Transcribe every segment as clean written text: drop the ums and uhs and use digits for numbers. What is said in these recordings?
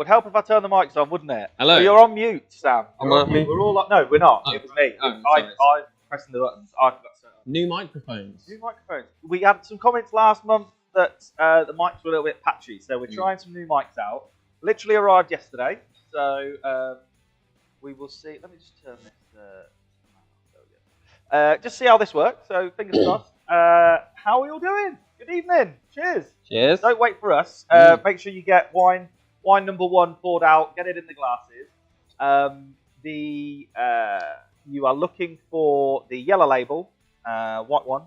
would help if I turned the mics on, wouldn't it? Hello. So you're on mute, Sam. I'm You're on mute. We're all like, no, we're not. Oh. It was me. Oh, I'm pressing the buttons. I forgot to turn it on. New microphones. New microphones. We had some comments last month that the mics were a little bit patchy, so we're trying some new mics out. Literally arrived yesterday, so we will see. Let me just turn this. Just see how this works. So fingers crossed. How are we all doing? Good evening. Cheers. Cheers. Don't wait for us. Make sure you get wine number 1 poured out. Get it in the glasses. You are looking for the yellow label, white one.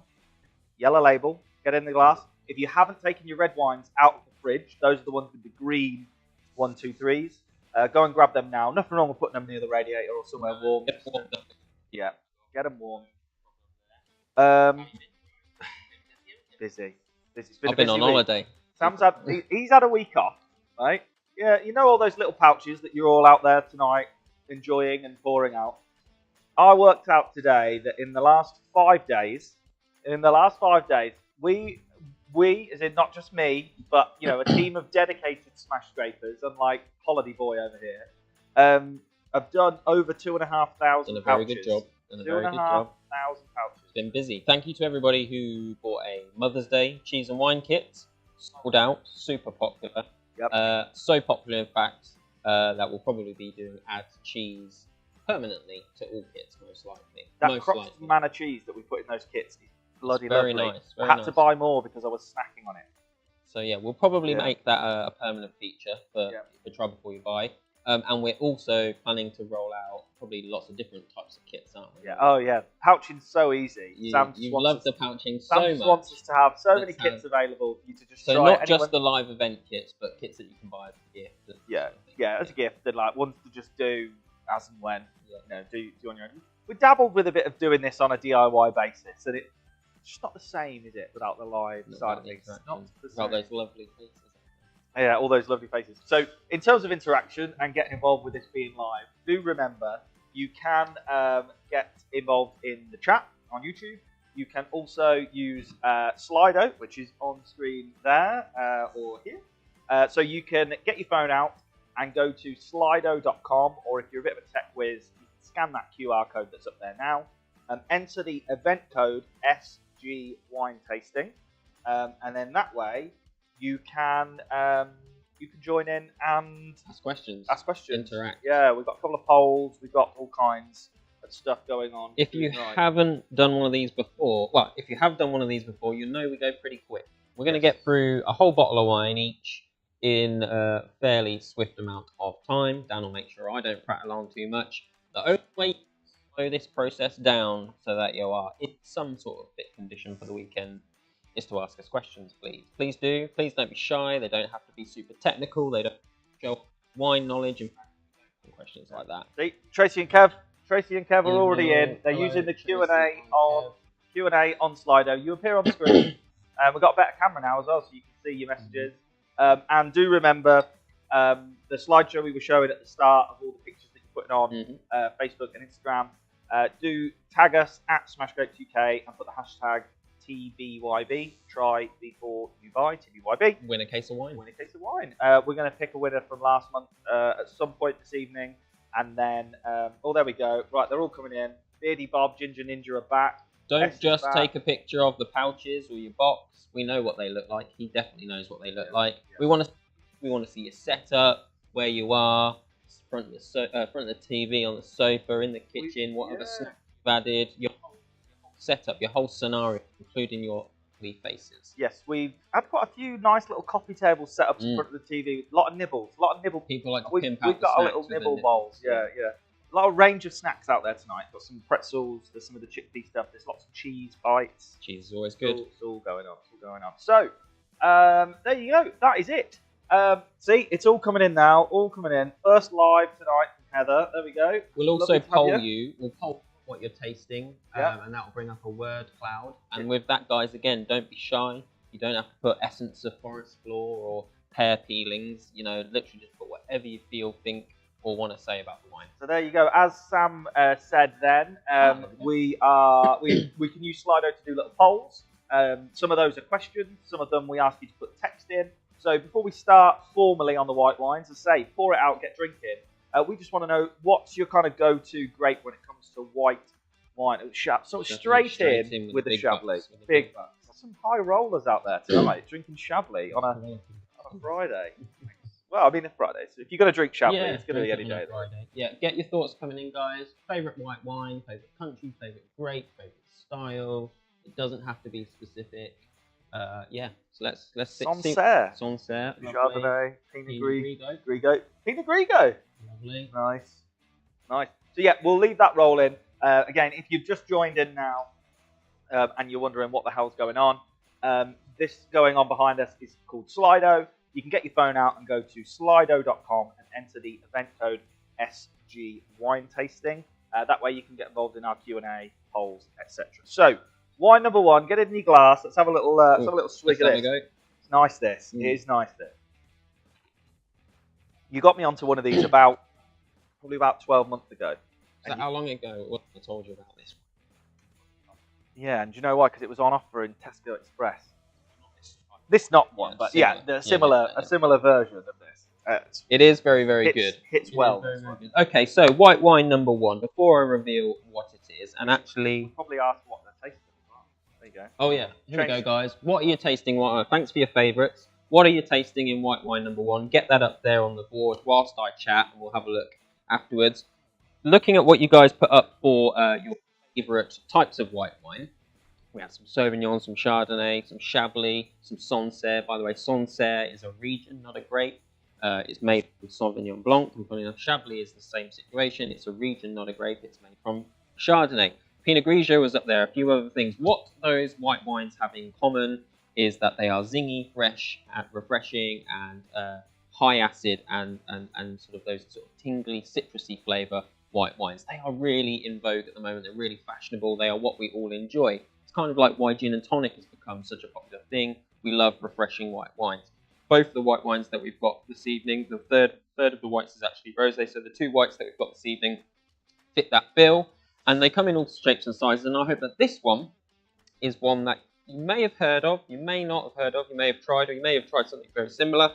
Yellow label. Get it in the glass. If you haven't taken your red wines out of the fridge, those are the ones with the green 1, 2, 3s. Go and grab them now. Nothing wrong with putting them near the radiator or somewhere warm. Yeah, get them warm. Busy. I've been on holiday. Sam's he's had a week off, right? Yeah, you know all those little pouches that you're all out there tonight enjoying and pouring out. I worked out today that in the last 5 days, we, as in not just me, but you know, a team of dedicated smash scrapers, unlike Holiday Boy over here, have done over 2,500 pouches. Done a very good job. 2,500 pouches. It's been busy. Thank you to everybody who bought a Mother's Day cheese and wine kit. Sold out, super popular. Yep. So popular, in fact, that we'll probably be doing add cheese permanently to all kits, most likely. That Crocs Manor cheese that we put in those kits is bloody very lovely. Nice. I had to buy more because I was snacking on it. So yeah, we'll probably make that a permanent feature for Try Before You Buy. And we're also planning to roll out probably lots of different types of kits, aren't we? Yeah. Oh yeah, pouching's so easy. You love the pouching so much. Sam wants us to have so many kits available for you to just try. So not just the live event kits, but kits that you can buy as a gift. Yeah, as a gift, and like ones to just do as and when. You know, do on your own. We dabbled with a bit of doing this on a DIY basis, and it's just not the same, is it, without the live side of things? Not the same. Without those lovely faces. Yeah, all those lovely faces. So, in terms of interaction and getting involved with this being live, do remember you can get involved in the chat on YouTube. You can also use Slido, which is on screen there or here. So you can get your phone out and go to slido.com, or if you're a bit of a tech whiz, you can scan that QR code that's up there now and enter the event code SG Wine Tasting, and then that way you can join in and ask questions. Interact. Yeah, we've got a couple of polls. We've got all kinds of stuff going on. If you haven't done one of these before, well, if you have done one of these before, you know we go pretty quick. We're going to get through a whole bottle of wine each in a fairly swift amount of time. Dan will make sure I don't prattle on too much. The only way to slow this process down so that you are in some sort of fit condition for the weekend is to ask us questions, please. Please do. Please don't be shy. They don't have to be super technical. They don't show wine knowledge and questions like that. See, Tracy and Kev are already in. They're using the Q&A on Slido. You appear on the screen. We've got a better camera now as well, so you can see your messages. And do remember the slideshow we were showing at the start of all the pictures that you're putting on Facebook and Instagram. Do tag us at SmashGrapes UK and put the hashtag TBYB, try before you buy, TBYB. Win a case of wine. We're going to pick a winner from last month at some point this evening. And then, there we go. Right, they're all coming in. Beardy Bob, Ginger Ninja are back. Don't just take a picture of the pouches or your box. We know what they look like. He definitely knows what they look like. Yeah. We want to see your setup, where you are, front of the TV, on the sofa, in the kitchen, whatever snacks you've added, your whole setup, your whole scenario, including your faces. Yes, we've had quite a few nice little coffee tables set up in front of the TV. A lot of nibbles. People like to pimp out We've got a little nibble bowls. Yeah. A lot of range of snacks out there tonight. Got some pretzels. There's some of the chickpea stuff. There's lots of cheese bites. Cheese is always good. It's all going on. So, there you go. That is it. See, it's all coming in now. First live tonight from Heather. There we go. We'll also poll you. We'll poll what you're tasting, and that will bring up a word cloud. And with that, guys, again, don't be shy. You don't have to put essence of forest floor or pear peelings. You know, literally just put whatever you feel, think, or want to say about the wine. So there you go. As Sam said then, we can use Slido to do little polls. Some of those are questions. Some of them we ask you to put text in. So before we start formally on the white wines, as I say, pour it out, get drinking. We just want to know what's your kind of go-to grape when it comes to white wine. So straight in with the Chablis. Big bucks. Some high rollers out there tonight drinking Chablis on a Friday. Well, I mean, a Friday. So if you're going to drink Chablis, it's going to be any day. Friday. Yeah, get your thoughts coming in, guys. Favourite white wine, favourite country, favourite grape, favourite style. It doesn't have to be specific. Yeah, so let's see. Sancerre. Sancerre. Chardonnay. Pinot Grigio. Pinot Grigio. Lovely. Nice. So yeah, we'll leave that rolling. Again, if you've just joined in now and you're wondering what the hell's going on, this going on behind us is called Slido. You can get your phone out and go to slido.com and enter the event code SG Wine Tasting. That way you can get involved in our Q&A, polls, etc. So, wine number one, get it in your glass. Let's have a little, swig of this. It's nice, this. It is nice, this. You got me onto one of these probably about 12 months ago. Is that how long ago I told you about this one? Yeah, and do you know why? Because it was on offer in Tesco Express. This not one, but yeah, a similar version of this. It is very, very good. Hits well. Very, very good. Okay, so white wine number one. Before I reveal what it is, and actually, we'll probably ask what they're tasting as well. There you go. Oh yeah, here we go, guys. What are you tasting? Thanks for your favourites. What are you tasting in white wine number one? Get that up there on the board whilst I chat, and we'll have a look afterwards. Looking at what you guys put up for your favourite types of white wine. We had some Sauvignon, some Chardonnay, some Chablis, some Sancerre. By the way, Sancerre is a region, not a grape. It's made from Sauvignon Blanc. And funny enough, Chablis is the same situation. It's a region, not a grape. It's made from Chardonnay. Pinot Grigio was up there. A few other things. What those white wines have in common is that they are zingy, fresh, refreshing, and high acid, and sort of those sort of tingly, citrusy flavour white wines. They are really in vogue at the moment. They're really fashionable. They are what we all enjoy. It's kind of like why gin and tonic has become such a popular thing. We love refreshing white wines. Both the white wines that we've got this evening, the third of the whites is actually rosé, so the two whites that we've got this evening fit that bill, and they come in all shapes and sizes, and I hope that this one is one that you may have heard of, you may not have heard of, you may have tried, or you may have tried something very similar.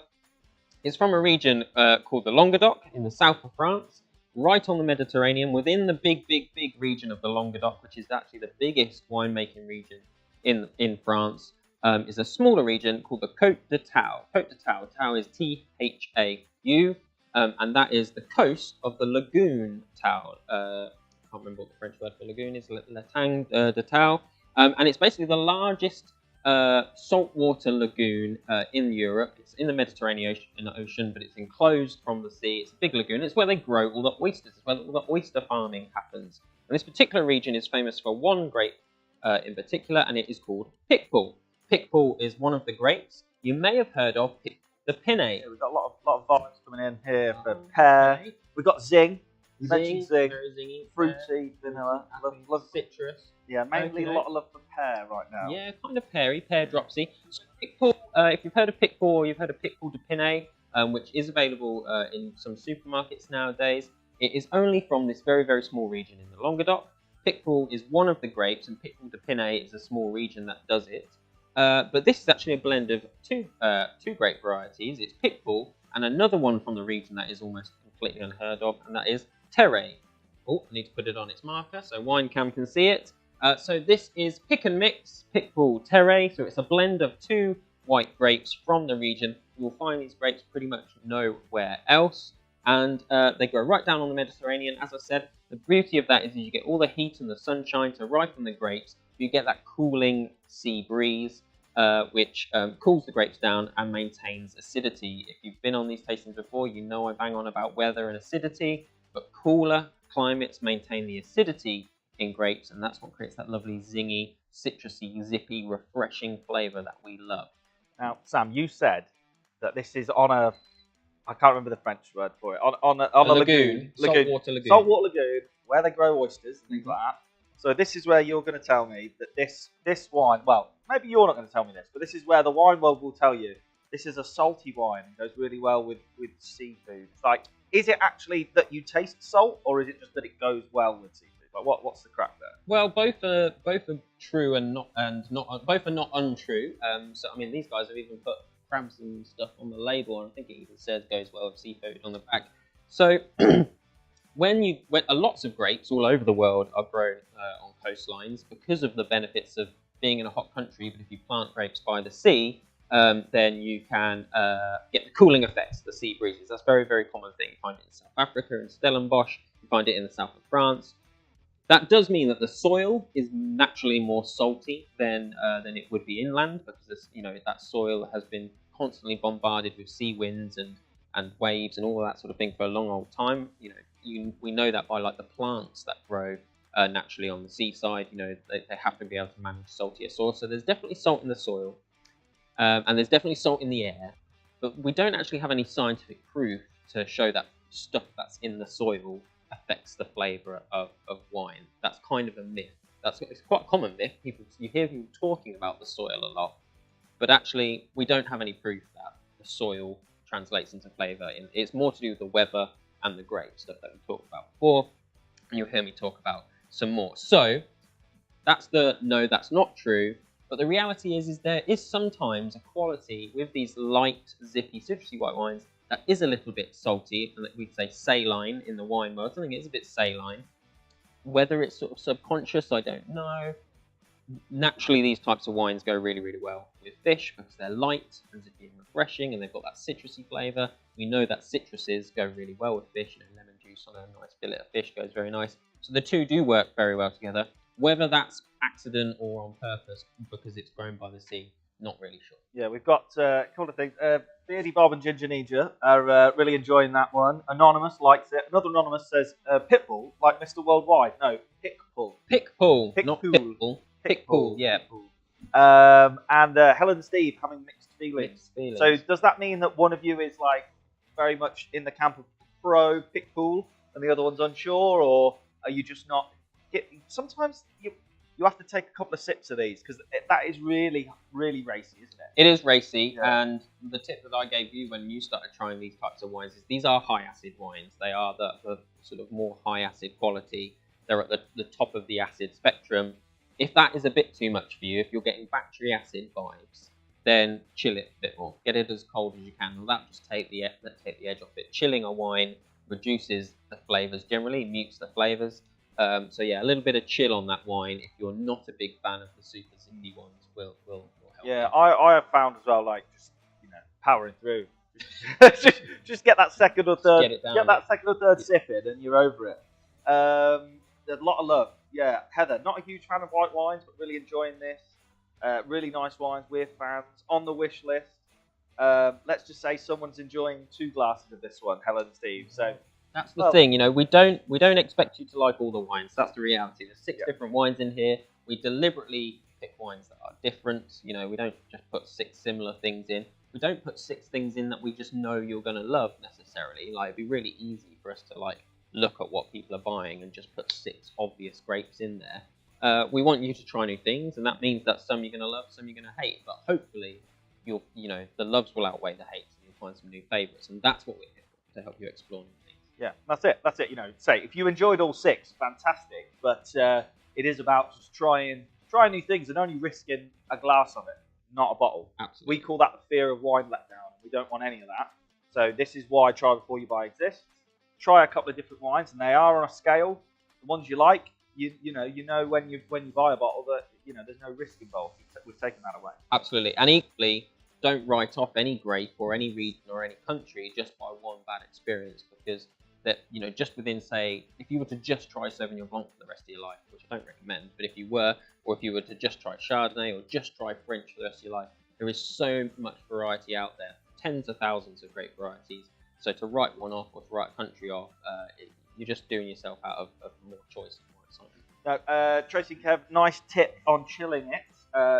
It's from a region called the Languedoc in the south of France, right on the Mediterranean, within the big region of the Languedoc, which is actually the biggest winemaking region in France, is a smaller region called the Côte de Tau. Côte de Tau, Tau is T-H-A-U, and that is the coast of the Lagoon Tau. I can't remember what the French word for lagoon is, La Tang de Tau, and it's basically the largest saltwater lagoon in Europe. It's in the Mediterranean Ocean, but it's enclosed from the sea. It's a big lagoon. It's where they grow all the oysters. It's where all the oyster farming happens. And this particular region is famous for one grape in particular, and it is called Picpoul. Picpoul is one of the grapes you may have heard of, the Pinot. Yeah, we've got a lot of vibes coming in here for pear. Okay. We've got zing. You mentioned zing. Very zingy. Fruity, vanilla. Love citrus. Yeah, mainly a lot of love for pear right now. Yeah, kind of pear dropsy. So Picpoul, if you've heard of Picpoul, or you've heard of Picpoul de Pinet, which is available in some supermarkets nowadays, it is only from this very, very small region in the Languedoc. Picpoul is one of the grapes, and Picpoul de Pinet is a small region that does it. But this is actually a blend of two grape varieties. It's Picpoul and another one from the region that is almost completely unheard of, and that is Terray. Oh, I need to put it on its marker so Winecam can see it. So this is Pick and Mix Picpoul Terray. So it's a blend of two white grapes from the region. You will find these grapes pretty much nowhere else, and they grow right down on the Mediterranean. As I said, the beauty of that is you get all the heat and the sunshine to ripen the grapes. You get that cooling sea breeze, which cools the grapes down and maintains acidity. If you've been on these tastings before, you know I bang on about weather and acidity, but cooler climates maintain the acidity in grapes, and that's what creates that lovely zingy, citrusy, zippy, refreshing flavour that we love. Now, Sam, you said that this is on a, I can't remember the French word for it, on a lagoon. Saltwater lagoon. Saltwater lagoon, where they grow oysters and things like that. So this is where you're going to tell me that this wine, well, maybe you're not going to tell me this, but this is where the wine world will tell you this is a salty wine and goes really well with seafood. It's like, is it actually that you taste salt, or is it just that it goes well with seafood? Like, what's the crack there? Well, both are true and both are not untrue. So I mean, these guys have even put crabs and stuff on the label, and I think it even says goes well with seafood on the back. So when lots of grapes all over the world are grown on coastlines because of the benefits of being in a hot country. But if you plant grapes by the sea, then you can get the cooling effects, the sea breezes. That's a very, very common thing. You find it in South Africa, in Stellenbosch. You find it in the south of France. That does mean that the soil is naturally more salty than it would be inland, because that soil has been constantly bombarded with sea winds and waves and all of that sort of thing for a long old time. We know that by like the plants that grow naturally on the seaside. They have to be able to manage saltier soil. So there's definitely salt in the soil, and there's definitely salt in the air, but we don't actually have any scientific proof to show that stuff that's in the soil affects the flavour of wine. That's kind of a myth. It's quite a common myth. You hear people talking about the soil a lot, but actually we don't have any proof that the soil translates into flavour. It's more to do with the weather and the grape stuff that we talked about before, and you'll hear me talk about some more. So that's no, that's not true. But the reality is there is sometimes a quality with these light, zippy, citrusy white wines that is a little bit salty, and we'd say saline in the wine world. I think it's a bit saline. Whether it's sort of subconscious, I don't know. Naturally, these types of wines go really, really well with fish because they're light and zippy and refreshing, and they've got that citrusy flavour. We know that citruses go really well with fish. Lemon juice on a nice fillet of fish goes very nice. So the two do work very well together. Whether that's accident or on purpose because it's grown by the sea, not really sure. Yeah, we've got a couple of things. Beardy Bob and Ginger Ninja are really enjoying that one. Anonymous likes it. Another Anonymous says Pitbull, like Mr. Worldwide. No, Pickpool. Pickpool, not Pitbull. Pickpool, yeah. And Helen and Steve having mixed feelings. So does that mean that one of you is like very much in the camp of pro Pickpool and the other one's unsure, or are you just not? Sometimes you have to take a couple of sips of these because that is really, really racy, isn't it? It is racy, and the tip that I gave you when you started trying these types of wines is these are high acid wines. They are the sort of more high acid quality. They're at the top of the acid spectrum. If that is a bit too much for you, if you're getting battery acid vibes, then chill it a bit more. Get it as cold as you can, and that just take the edge off it. Chilling a wine reduces the flavours generally, mutes the flavours. So yeah, a little bit of chill on that wine if you're not a big fan of the super zippy ones will help. Yeah, I have found as well, like just powering through, just get that second or third, sip in, and you're over it. There's a lot of love. Yeah, Heather, not a huge fan of white wines, but really enjoying this. Really nice wines. We're fans. On the wish list. Let's just say someone's enjoying 2 glasses of this one, Helen and Steve. So. That's the thing, we don't expect you to like all the wines. That's the reality. There's 6 different wines in here. We deliberately pick wines that are different. We don't just put 6 similar things in. We don't put 6 things in that we just know you're going to love necessarily. Like, it'd be really easy for us to look at what people are buying and just put 6 obvious grapes in there. We want you to try new things, and that means that some you're going to love, some you're going to hate. But hopefully, the loves will outweigh the hates, and you'll find some new favourites. And that's what we're here for, to help you explore new things. Yeah, that's it. Say if you enjoyed all 6, fantastic. But it is about just trying new things and only risking a glass of it, not a bottle. Absolutely. We call that the fear of wine letdown. We don't want any of that. So this is why Try Before You Buy exists. Try a couple of different wines, and they are on a scale. The ones you like, you know when you buy a bottle that there's no risk involved. We've taken that away. Absolutely, and equally, don't write off any grape or any region or any country just by one bad experience, because that just within, say, if you were to just try Sauvignon Blanc for the rest of your life, which I don't recommend, but if you were, or if you were to just try Chardonnay or just try French for the rest of your life, there is so much variety out there, tens of thousands of great varieties. So to write one off or to write a country off, you're just doing yourself out of more choice and more excitement. Now, Tracy and Kev, nice tip on chilling it.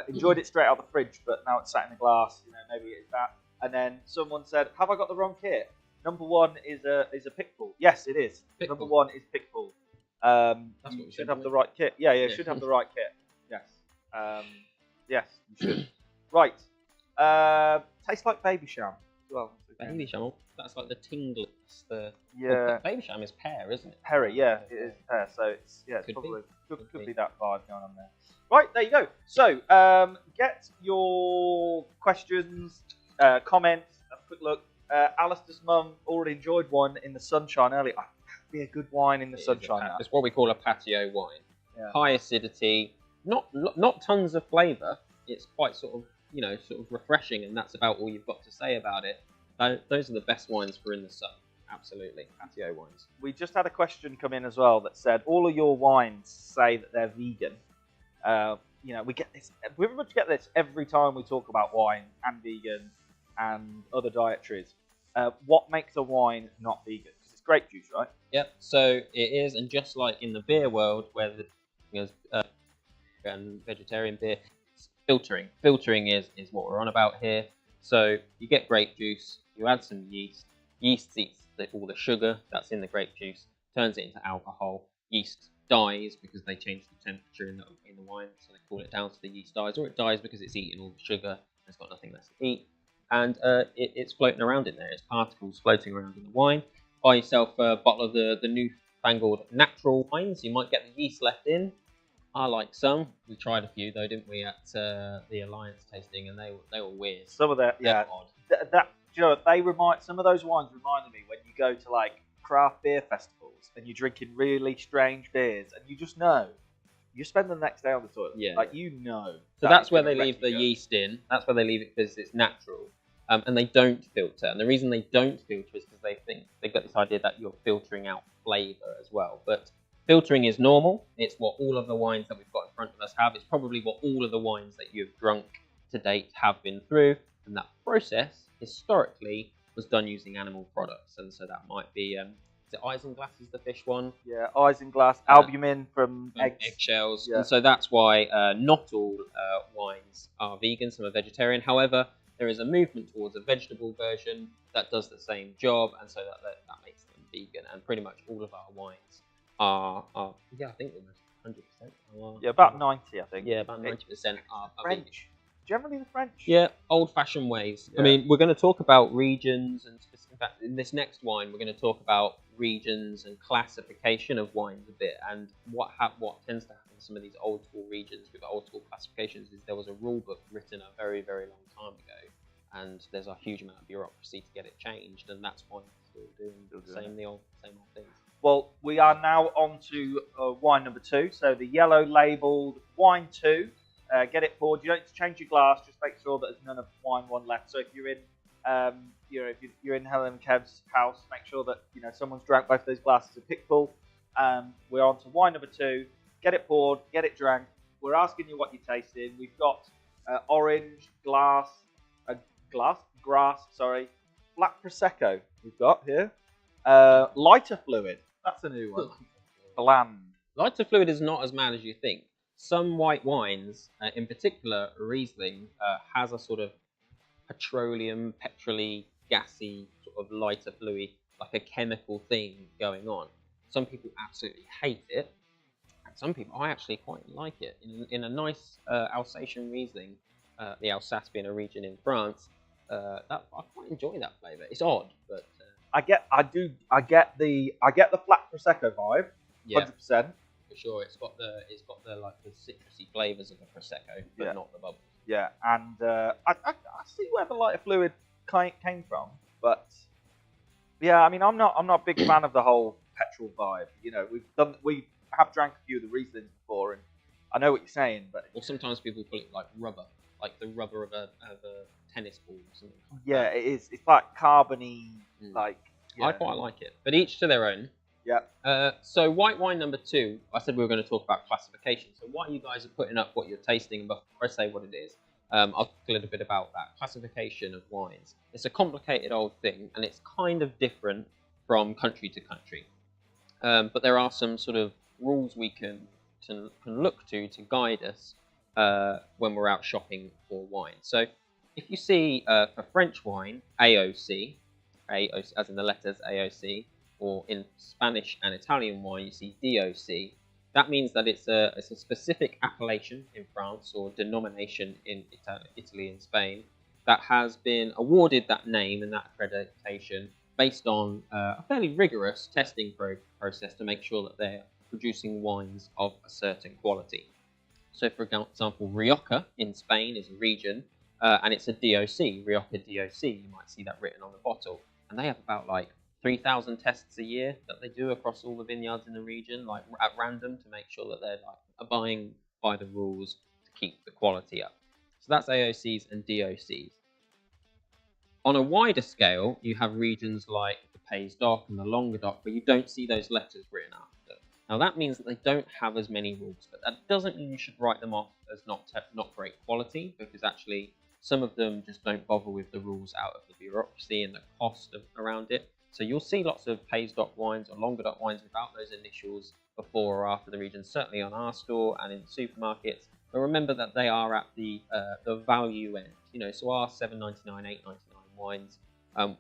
Enjoyed it straight out of the fridge, but now it's sat in a glass. Maybe it's that. And then someone said, "Have I got the wrong kit?" Number 1 is a Pickpool. Yes, it is. Pickpool. Number 1 is Pickpool. You should have the right kit. Yeah, you should have the right kit. Yes. Yes, you should. Right. Tastes like Baby Cham. Well, Baby Cham. That's like the tinglets. The Baby Cham is pear, isn't it? Perry, yeah, it is pear. So it's Could probably could be that vibe going on there. Right, there you go. So get your questions comments, have a quick look. Alistair's mum already enjoyed one in the sunshine earlier. Oh, that'd be a good wine in the sunshine. It's what we call a patio wine. Yeah. High acidity, not tons of flavour. It's quite sort of refreshing, and that's about all you've got to say about it. Those are the best wines for in the sun. Absolutely, patio wines. We just had a question come in as well that said all of your wines say that they're vegan. We get this. We pretty much get this every time we talk about wine and vegan and other dietaries. What makes a wine not vegan? Because it's grape juice, right? Yep. So it is, and just like in the beer world, where and vegetarian beer, filtering. Filtering is what we're on about here. So you get grape juice, you add some yeast. Yeast eats all the sugar that's in the grape juice, turns it into alcohol. Yeast dies because they change the temperature in the wine, so they cool it down so the yeast dies, or it dies because it's eating all the sugar and it's got nothing left to eat. And it's floating around in there. It's particles floating around in the wine. Buy yourself a bottle of the newfangled natural wines. You might get the yeast left in. I like some. We tried a few though, didn't we, at the Alliance tasting, and they were weird. Some of that, yeah. Odd. Some of those wines reminded me when you go to like craft beer festivals and you're drinking really strange beers, and you just know you spend the next day on the toilet. Yeah. So that's where they leave the yeast in. That's where they leave it because it's natural. And they don't filter. And the reason they don't filter is because they think they've got this idea that you're filtering out flavour as well. But filtering is normal. It's what all of the wines that we've got in front of us have. It's probably what all of the wines that you've drunk to date have been through. And that process, historically, was done using animal products. And so that might be, is it isinglass is the fish one? Yeah, isinglass, albumin from eggshells. Yeah. And so that's why not all wines are vegan. Some are vegetarian. However, there is a movement towards a vegetable version that does the same job, and so that makes them vegan. And pretty much all of our wines are I think almost 100%. Yeah, about 90, I think. Yeah, about 90% are French. vegan. Generally the French. Yeah, old-fashioned ways. Yeah. I mean, we're going to talk about regions, and in fact, in this next wine, we're going to talk about regions and classification of wines a bit. And what tends to happen in some of these old-school regions with old-school classifications is there was a rule book written a very, very long time ago, and there's a huge amount of bureaucracy to get it changed, and that's why we're still doing the same old things. Well, we are now on to wine number 2. So the yellow labelled wine 2. Get it poured. You don't need to change your glass. Just make sure that there's none of wine 1 left. So if you're in, if you're in Helen and Kev's house, make sure that someone's drank both those glasses of Pickpool. We're on to wine number 2. Get it poured. Get it drank. We're asking you what you're tasting. We've got orange grass. Sorry, black prosecco. We've got here lighter fluid. That's a new one. Bland. Lighter fluid is not as mad as you think. Some white wines, in particular Riesling, has a sort of petroly, gassy, sort of lighter fluid, like a chemical thing going on. Some people absolutely hate it, and some people, I actually quite like it. In a nice Alsatian Riesling, the Alsace being a region in France, I quite enjoy that flavour. It's odd, but I get the flat prosecco vibe, 100%. For sure, it's got the like the citrusy flavours of a prosecco, but not the bubbles. Yeah, and I see where the lighter fluid came from, but yeah, I mean, I'm not a big fan of the whole petrol vibe. We have drank a few of the Rieslings before, and I know what you're saying, but sometimes people call it like rubber, like the rubber of a tennis ball or something. Yeah, it is. It's like carbony, like. Yeah. I quite like it, but each to their own. Yeah. So white wine number 2, I said we were going to talk about classification. So while you guys are putting up what you're tasting, before I say what it is, I'll talk a little bit about that classification of wines. It's a complicated old thing, and it's kind of different from country to country. But there are some sort of rules we can look to guide us when we're out shopping for wine. So if you see for French wine, AOC, as in the letters AOC, or in Spanish and Italian wine, you see DOC. That means that it's a specific appellation in France or denomination in Italy and Spain that has been awarded that name and that accreditation based on a fairly rigorous testing process to make sure that they're producing wines of a certain quality. So, for example, Rioja in Spain is a region, and it's a DOC, Rioja DOC. You might see that written on the bottle, and they have about like 3,000 tests a year that they do across all the vineyards in the region, like at random, to make sure that they're like abiding by the rules to keep the quality up. So that's AOCs and DOCs. On a wider scale, you have regions like the Pays d'Oc and the Languedoc where you don't see those letters written after. Now that means that they don't have as many rules, but that doesn't mean you should write them off as not great quality, because actually some of them just don't bother with the rules out of the bureaucracy and the cost around it. So you'll see lots of Pays d'Oc wines or Languedoc wines without those initials before or after the region, certainly on our store and in supermarkets. But remember that they are at the value end. You know, so our $7.99, $8.99 wines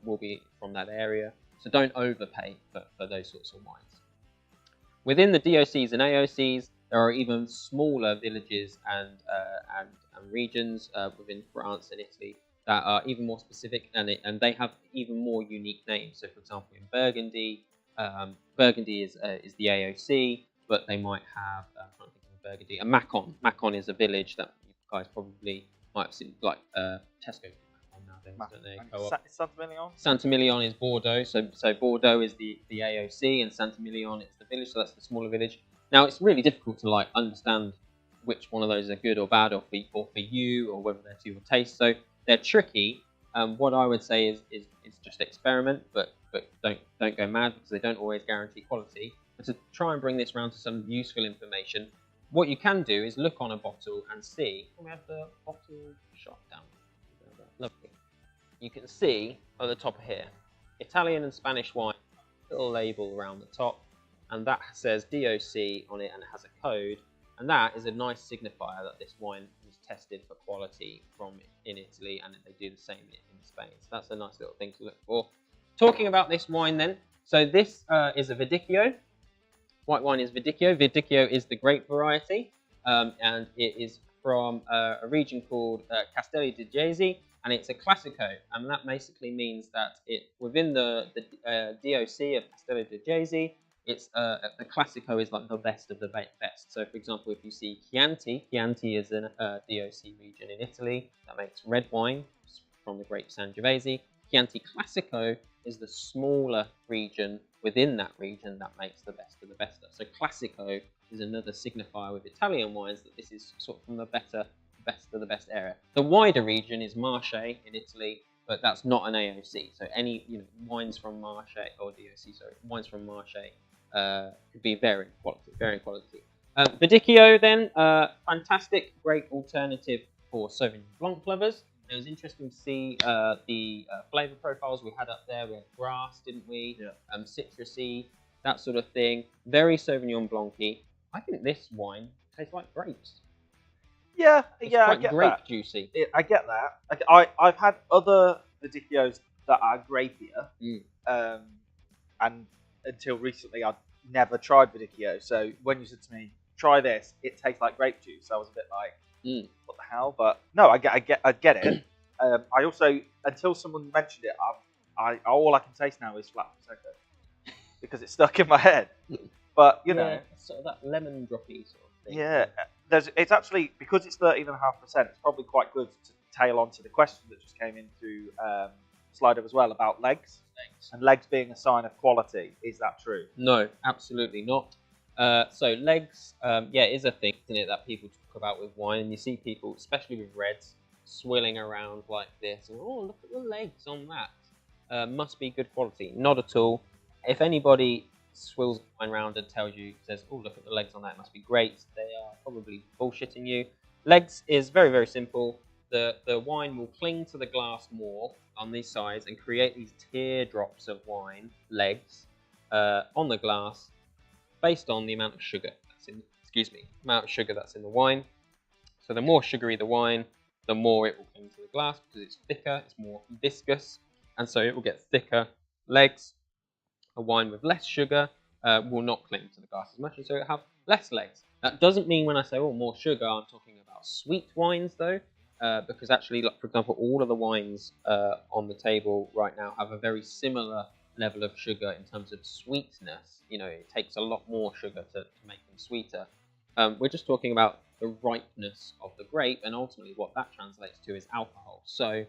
will be from that area. So don't overpay for those sorts of wines. Within the DOCs and AOCs, there are even smaller villages and regions within France and Italy that are even more specific, and they have even more unique names. So, for example, in Burgundy, Burgundy is the AOC, but they might have, I'm trying to think of Burgundy, a Macon. Macon is a village that you guys probably might have seen, like Tesco. Saint-Emilion is Bordeaux, so Bordeaux is the AOC, and Saint-Emilion is the village, so that's the smaller village. Now it's really difficult to like understand which one of those are good or bad, or for you, or whether they're to your taste. So they're tricky. What I would say is just experiment, but don't go mad, because they don't always guarantee quality. But to try and bring this around to some useful information, what you can do is look on a bottle and see. We have the bottle shot down. Lovely. You can see at the top here, Italian and Spanish wine, little label around the top, and that says DOC on it, and it has a code, and that is a nice signifier that this wine was tested for quality in Italy, and they do the same in Spain. So that's a nice little thing to look for. Talking about this wine then, so this is a Verdicchio. White wine is Verdicchio. Verdicchio is the grape variety, and it is from a region called Castelli di Jesi, and it's a Classico, and that basically means that within the DOC of Castelli di Jesi, it's the Classico is like the best of the best. So, for example, if you see Chianti is a DOC region in Italy that makes red wine from the grape Sangiovese. Chianti Classico is the smaller region within that region that makes the best of the best. So Classico is another signifier with Italian wines that this is sort of from the best of the best area. The wider region is Marche in Italy, but that's not an AOC. So any wines from Marche, or DOC, sorry, wines from Marche could be varying quality. Verdicchio then, fantastic, great alternative for Sauvignon Blanc lovers. It was interesting to see the flavour profiles we had up there. We had grass, didn't we? Yeah. Citrusy, that sort of thing. Very Sauvignon Blanc-y. I think this wine tastes like grapes. Yeah, it's I get grape that. Juicy. I get that. I've had other Verdicchios that are grapier, and until recently I'd never tried Verdicchio. So when you said to me, "Try this," it tastes like grape juice, I was a bit like, what the hell? But no, I get it. I also, until someone mentioned it, all I can taste now is flat prosecco because it's stuck in my head. But you know, sort of that lemon droppy sort of thing. Yeah, it's actually, because it's 13.5%. It's probably quite good to tail on to the question that just came in through Slido as well about legs, and legs being a sign of quality. Is that true? No, absolutely not. So legs, is a thing, isn't it, that people talk about with wine, and you see people, especially with reds, swilling around like this, and oh, look at the legs on that. Must be good quality. Not at all. If anybody swills wine around and says, oh, look at the legs on that, it must be great, they are probably bullshitting you. Legs is very, very simple. The wine will cling to the glass more on these sides and create these teardrops of wine, legs, on the glass, based on the amount of sugar that's in the wine. So the more sugary the wine, the more it will cling to the glass, because it's thicker, it's more viscous, and so it will get thicker legs. A wine with less sugar will not cling to the glass as much, and so it will have less legs. That doesn't mean when I say, oh, more sugar, I'm talking about sweet wines though, because actually, like, for example, all of the wines on the table right now have a very similar level of sugar in terms of sweetness. It takes a lot more sugar to make them sweeter. We're just talking about the ripeness of the grape, and ultimately what that translates to is alcohol. So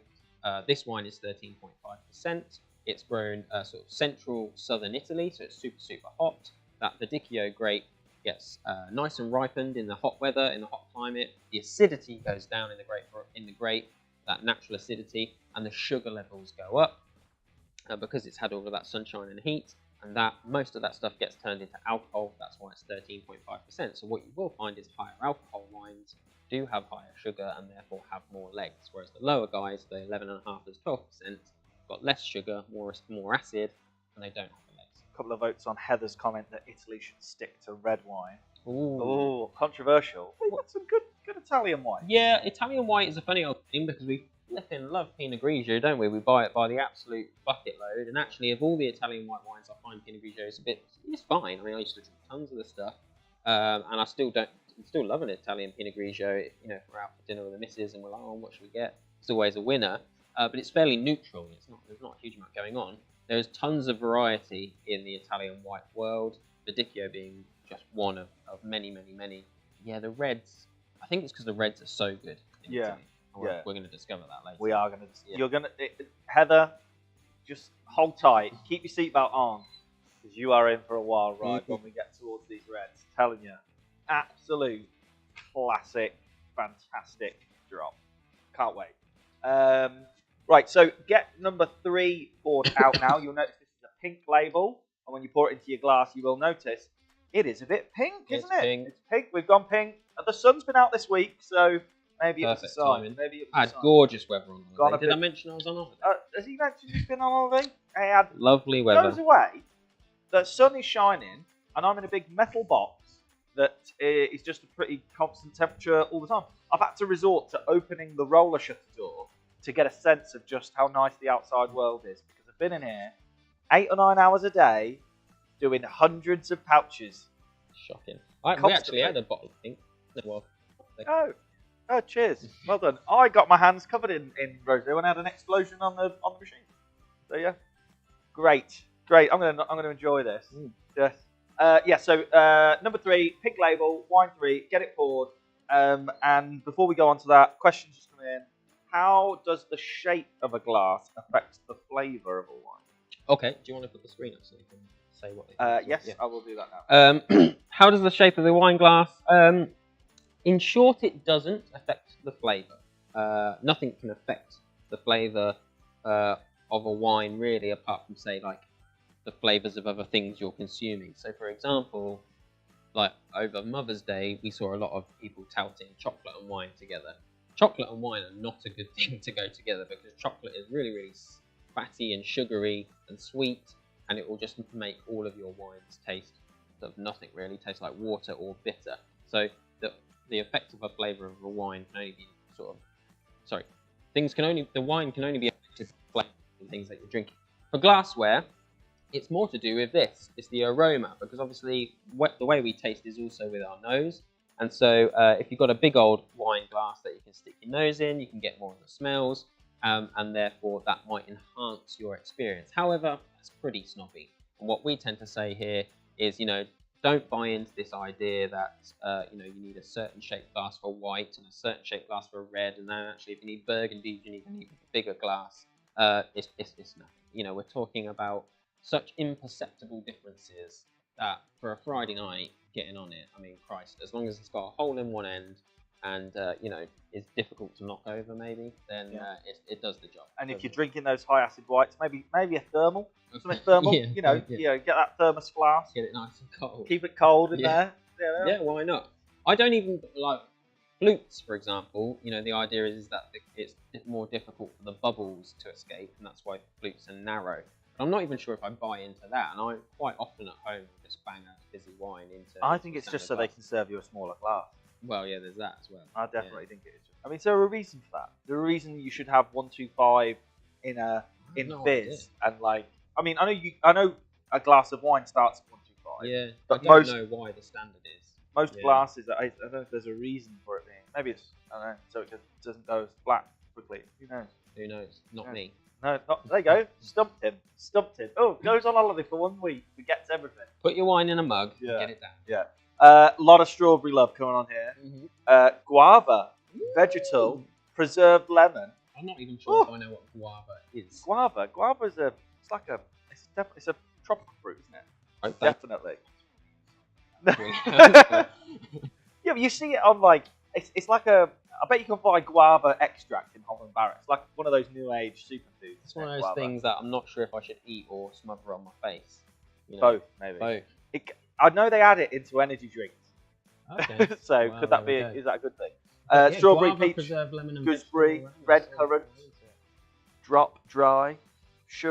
this wine is 13.5%. It's grown sort of central southern Italy, so it's super, super hot. That Verdicchio grape gets nice and ripened in the hot weather, in the hot climate. The acidity goes down in the grape, that natural acidity, and the sugar levels go up because it's had all of that sunshine and heat. And that most of that stuff gets turned into alcohol. That's why it's 13.5%. So what you will find is higher alcohol wines do have higher sugar and therefore have more legs, whereas the lower guys, the 11.5 to 12%, got less sugar, more acid, and they don't have the legs. A couple of votes on Heather's comment that Italy should stick to red wine. Ooh. Oh, controversial. We've got some good Italian wine. Yeah, Italian white is a funny old thing because we flipping love Pinot Grigio, don't we? We buy it by the absolute bucket load, and actually, of all the Italian white wines, I find Pinot Grigio is it's fine. I mean, I used to drink tons of the stuff, and I still love an Italian Pinot Grigio. You know, if we're out for dinner with the missus and we're like, oh, what should we get? It's always a winner, but it's fairly neutral. There's not a huge amount going on. There's tons of variety in the Italian white world. Verdicchio being just one of many, many, many. Yeah, the reds. I think it's because the reds are so good in Italy. We're going to discover that later. We are going to. Yeah. You're going to. Heather, just hold tight. Keep your seatbelt on, because you are in for a wild ride when we get towards these reds. Telling you, absolute classic, fantastic drop. Can't wait. Right, so get number 3 poured out now. You'll notice this is a pink label, and when you pour it into your glass, you will notice it is a bit pink, isn't it? Pink. It's pink. We've gone pink. The sun's been out this week, so maybe it was a sign. Timing. Maybe it was I a had sign. gorgeous weather on holiday. Did I mention I was on holiday? Has he mentioned he's been on holiday? I had Lovely weather. goes away. The sun is shining, and I'm in a big metal box that is just a pretty constant temperature all the time. I've had to resort to opening the roller shutter door to get a sense of just how nice the outside world is, because I've been in here 8 or 9 hours a day doing hundreds of pouches. Shocking. We actually had a bottle of pink. Well, Oh, cheers. Well done. I got my hands covered in rosé when I had an explosion on the machine. So yeah. Great. I'm gonna enjoy this. Yes. So number 3, pink label, wine 3, get it poured. And before we go on to that, questions just come in. How does the shape of a glass affect the flavour of a wine? Okay. Do you want to put the screen up so you can say what it is? Yes, yeah. I will do that now. How does the shape of the wine glass? In short, it doesn't affect the flavour. Nothing can affect the flavour of a wine, really, apart from, say, like the flavours of other things you're consuming. So, for example, like over Mother's Day, we saw a lot of people touting chocolate and wine together. Chocolate and wine are not a good thing to go together, because chocolate is really, really fatty and sugary and sweet, and it will just make all of your wines taste of nothing, really. Taste like water or bitter. So the effect of a flavour of a wine can only be the wine can only be affected by the things that you're drinking. For glassware, it's more to do with this. It's the aroma, because obviously the way we taste is also with our nose. And so if you've got a big old wine glass that you can stick your nose in, you can get more of the smells, and therefore that might enhance your experience. However, that's pretty snobby. And what we tend to say here is, don't buy into this idea that you need a certain shaped glass for white and a certain shaped glass for red, and then actually if you need burgundy, you need a bigger glass. It's nothing. We're talking about such imperceptible differences that for a Friday night getting on it, I mean, Christ, as long as it's got a hole in one end and it's difficult to knock over, maybe, then it does the job. And if you're drinking those high acid whites, maybe a thermal. Something thermal, get that thermos flask. Get it nice and cold. Keep it cold in there. Yeah, why not? I don't even like flutes, for example. The idea is that it's more difficult for the bubbles to escape, and that's why flutes are narrow. But I'm not even sure if I buy into that, and I quite often at home just bang a fizzy wine into. I think it's just so they can serve you a smaller glass. Well, yeah, there's that as well. I definitely think it is. I mean, is there a reason for that? The reason you should have 125 in fizz and I mean, I know a glass of wine starts at 125. Yeah, but I don't know why the standard is. Most glasses, I don't know if there's a reason for it being. Maybe it's, I don't know, so it doesn't go as black quickly. Who knows? Who knows? Not me. No, there you go. Stumped him. Oh, goes on holiday for 1 week. Forgets everything. Put your wine in a mug and get it down. Yeah. A lot of strawberry love coming on here. Guava, vegetal, preserved lemon. I'm not even sure if I know what guava is. Guava is it's a tropical fruit, isn't it? Okay. Definitely. Yeah, Yeah, but you see it on like it's like a. I bet you can buy guava extract in Holland Barrett. It's like one of those new age superfoods. it's one of those things that I'm not sure if I should eat or smother on my face. You know? Both, maybe. Both. I know they add it into energy drinks. Okay. So Well, could that be? there we go. Is that a good thing? Yeah, Strawberry, guava, peach, preserved lemon, and gooseberry, vegetable red orange. currant, drop dry,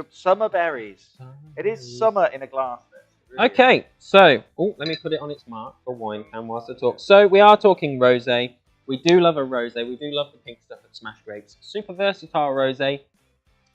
summer berries. It is summer in a glass. This. It really is. Okay, so let me put it on its mark for wine can whilst I talk. So we are talking rosé. We do love a rosé. We do love the pink stuff at Smash Grapes. Super versatile rosé.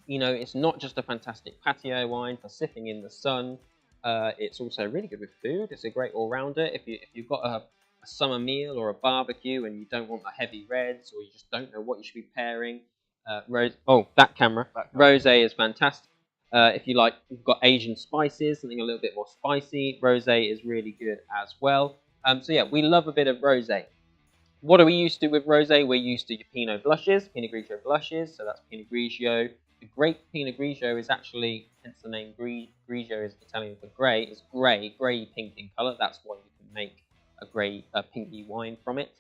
You know, it's not just a fantastic patio wine for sitting in the sun. It's also really good with food. It's a great all-rounder. If you've got a summer meal or a barbecue and you don't want the heavy reds or you just don't know what you should be pairing, that camera. Rosé is fantastic. If you've got Asian spices, something a little bit more spicy, rosé is really good as well. So yeah, we love a bit of rosé. What are we used to with rosé? We're used to your Pinot blushes, Pinot Grigio blushes, so that's Pinot Grigio. The grape Pinot Grigio is actually, hence the name Grigio is Italian for grey, is grey pink in colour. That's why you can make a pinky wine from it.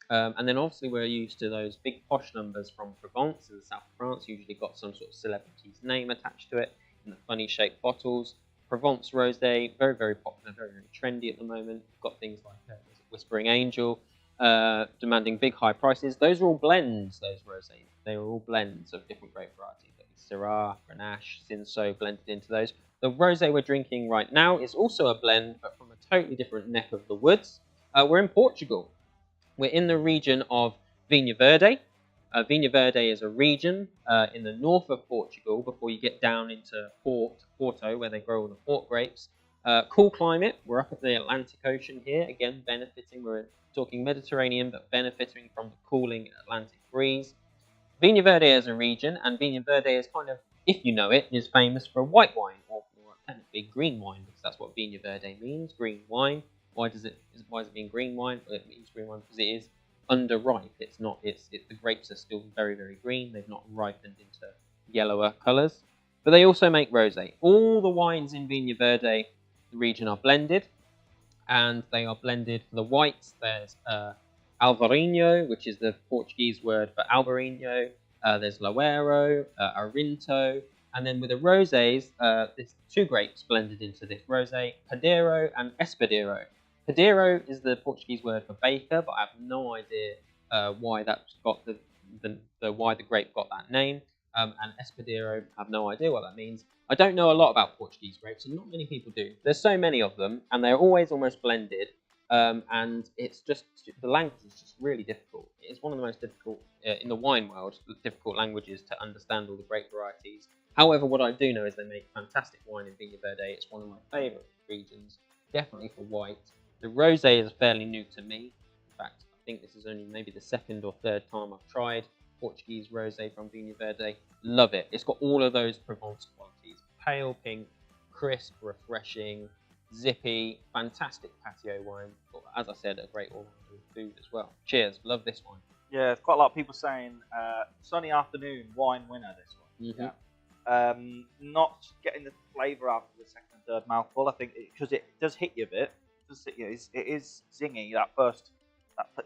And then obviously we're used to those big posh numbers from Provence in the south of France, usually got some sort of celebrity's name attached to it in the funny shaped bottles. Provence rosé, very, very popular, very, very trendy at the moment. We've got things like Whispering Angel, demanding big high prices. Those are all blends, those rosés. They are all blends of different grape varieties. Syrah, Grenache, Cinsault blended into those. The rosé we're drinking right now is also a blend, but from a totally different neck of the woods. We're in Portugal. We're in the region of Vinha Verde. Vinha Verde is a region in the north of Portugal before you get down into Porto, where they grow all the port grapes. Cool climate. We're up at the Atlantic Ocean here, again benefiting. We're talking Mediterranean, but benefiting from the cooling Atlantic breeze. Vinha Verde is a region, and Vinha Verde is kind of, if you know it, is famous for white wine, or technically green wine, because that's what Vinha Verde means, green wine. Why does it mean green wine? Well, it means green wine because it is underripe. The grapes are still very, very green. They've not ripened into yellower colours. But they also make rosé. All the wines in Vinha Verde, the region, are blended, and they are blended for the whites. There's Alvarinho, which is the Portuguese word for Alvarinho. There's Louro, Arinto, and then with the rosés, there's two grapes blended into this rosé: Padeiro and Espadero. Padeiro is the Portuguese word for baker, but I have no idea why that's got why the grape got that name. And Espadero, I have no idea what that means. I don't know a lot about Portuguese grapes, and not many people do. There's so many of them, and they're always almost blended. And it's just, the language is just really difficult. It's one of the most difficult, in the wine world, difficult languages to understand all the grape varieties. However, what I do know is they make fantastic wine in Vinha Verde. It's one of my favourite regions, definitely for white. The rosé is fairly new to me. In fact, I think this is only maybe the second or third time I've tried Portuguese rosé from Vinha Verde. Love it. It's got all of those Provence qualities. Pale pink, crisp, refreshing, zippy, fantastic patio wine. As I said, a great all-rounder with food as well. Cheers. Love this one. Yeah, there's quite a lot of people saying sunny afternoon wine winner. This one. Mm-hmm. Yeah. Not getting the flavour after the second and third mouthful. I think because it does hit you a bit. It is zingy. You're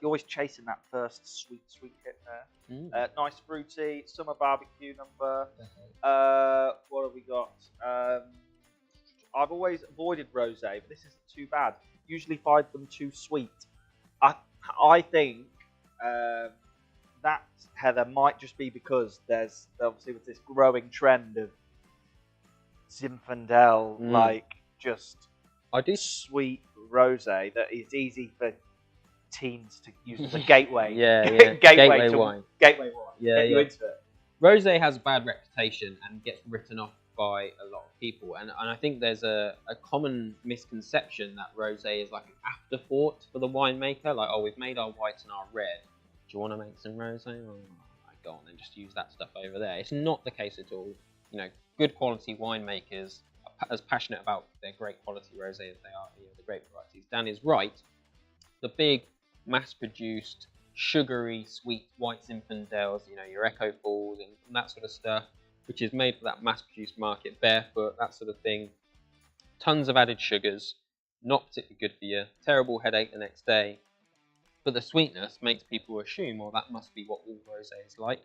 always chasing that first sweet hit there. Nice fruity summer barbecue number. What have we got? I've always avoided rosé, but this isn't too bad. Usually find them too sweet. I think that, Heather, might just be because there's obviously with this growing trend of Zinfandel, like just sweet rosé that is easy for teens to use as a gateway. Gateway wine. Gateway wine. Yeah, Get you into it. Rosé has a bad reputation and gets written off by a lot of people, and I think there's a common misconception that rosé is like an afterthought for the winemaker. Like, oh, we've made our whites and our red. Do you want to make some rosé? Oh, go on and just use that stuff over there. It's not the case at all. You know, good quality winemakers are as passionate about their great quality rosé as they are the grape varieties. Dan is right. the big mass-produced sugary sweet white Zinfandels, you know, your Echo Falls and that sort of stuff, which is made for that mass-produced market, barefoot, that sort of thing. Tons of added sugars, not particularly good for you, terrible headache the next day. But the sweetness makes people assume, well, that must be what all rosé is like.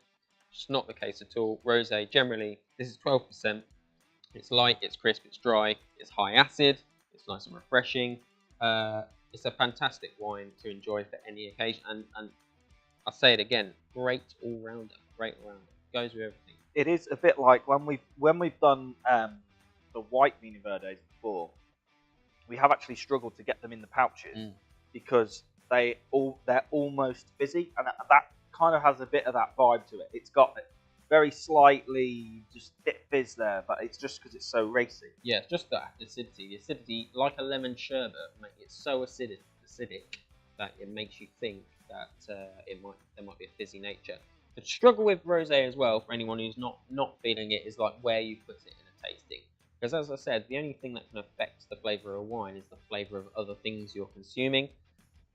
It's not the case at all. Rosé, generally, this is 12%. It's light, it's crisp, it's dry, it's high acid, it's nice and refreshing. It's a fantastic wine to enjoy for any occasion. And I'll say it again, great all-rounder, great all-rounder. Goes with everything. It is a bit like when we've done the white Vini Verdes before, we have actually struggled to get them in the pouches because they're almost fizzy, and that kind of has a bit of that vibe to it. It's got very slightly just bit fizz there, but it's just because it's so racy. Yeah, it's just that acidity. The acidity, like a lemon sherbet, it's so acidic that it makes you think that there might be a fizzy nature. The struggle with rosé as well, for anyone who's not feeling it, is like where you put it in a tasting. Because as I said, the only thing that can affect the flavour of a wine is the flavour of other things you're consuming.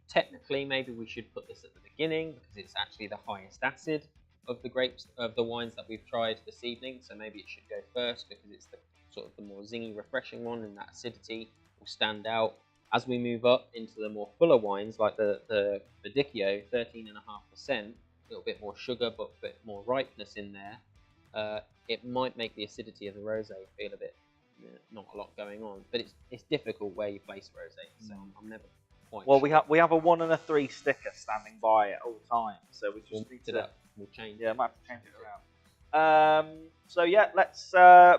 Technically, maybe we should put this at the beginning because it's actually the highest acid of the grapes, of the wines that we've tried this evening. So maybe it should go first because it's the sort of the more zingy, refreshing one, and that acidity will stand out. As we move up into the more fuller wines, like the Verdicchio, 13.5%, a little bit more sugar but a bit more ripeness in there, it might make the acidity of the rosé feel a bit not a lot going on. But it's difficult where you place rosé, so I'm never quite Well, sure. we have a 1 and a 3 sticker standing by at all times, so we just need to. We'll change. Yeah, I might have to change it around. So yeah, let's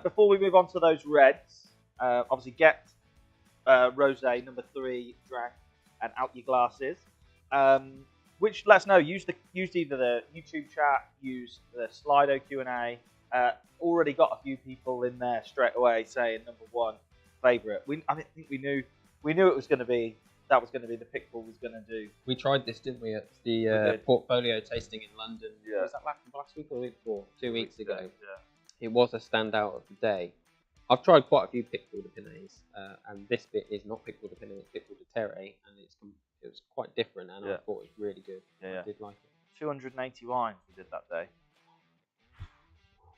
before we move on to those reds, obviously get rosé number 3 drank and out your glasses. Which let us know. Use either the YouTube chat, use the Slido Q&A. Already got a few people in there straight away saying number 1 favourite. I think we knew it was going to be. That was going to be the pick Paul was going to do. We tried this, didn't we, at the portfolio tasting in London? Yeah. Was that last week or the week before? 2 weeks ago. Yeah. It was a standout of the day. I've tried quite a few Picpoul de Pinay, and this bit is not Picpoul de Pinay, it's Picpoul de Terre, and it was quite different, and I thought it was really good. Yeah. I did like it. 280 wines we did that day.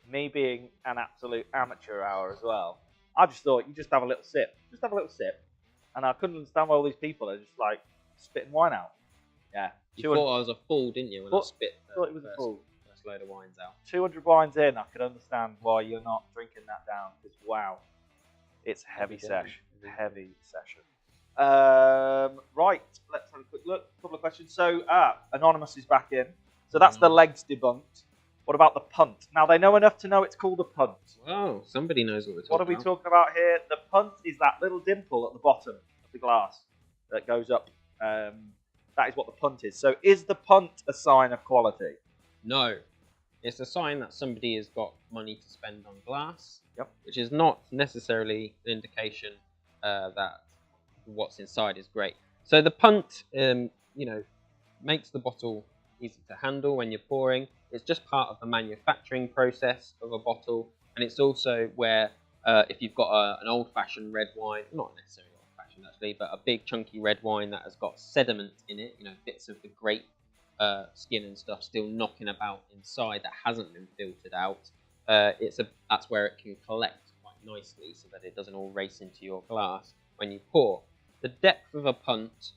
Me being an absolute amateur hour as well, I just thought you just have a little sip. Just have a little sip. And I couldn't understand why all these people are just like spitting wine out. Yeah. You thought I was a fool, didn't you, when I spit thought it was a fool. First load of wines out. 200 wines in, I could understand why you're not drinking that down. Because wow, it's a heavy session. Heavy session. Right, let's have a quick look. A couple of questions. So, Anonymous is back in. So that's the legs debunked. What about the punt? Now they know enough to know it's called a punt. Wow, somebody knows what we're talking about. What are we talking about here? The punt is that little dimple at the bottom of the glass that goes up. That is what the punt is. So is the punt a sign of quality? No. It's a sign that somebody has got money to spend on glass, which is not necessarily an indication that what's inside is great. So the punt, makes the bottle easy to handle when you're pouring. It's just part of the manufacturing process of a bottle, and it's also where if you've got an old-fashioned red wine, not necessarily old-fashioned actually, but a big chunky red wine that has got sediment in it, bits of the grape skin and stuff still knocking about inside that hasn't been filtered out. That's where it can collect quite nicely so that it doesn't all race into your glass when you pour. The depth of a punt,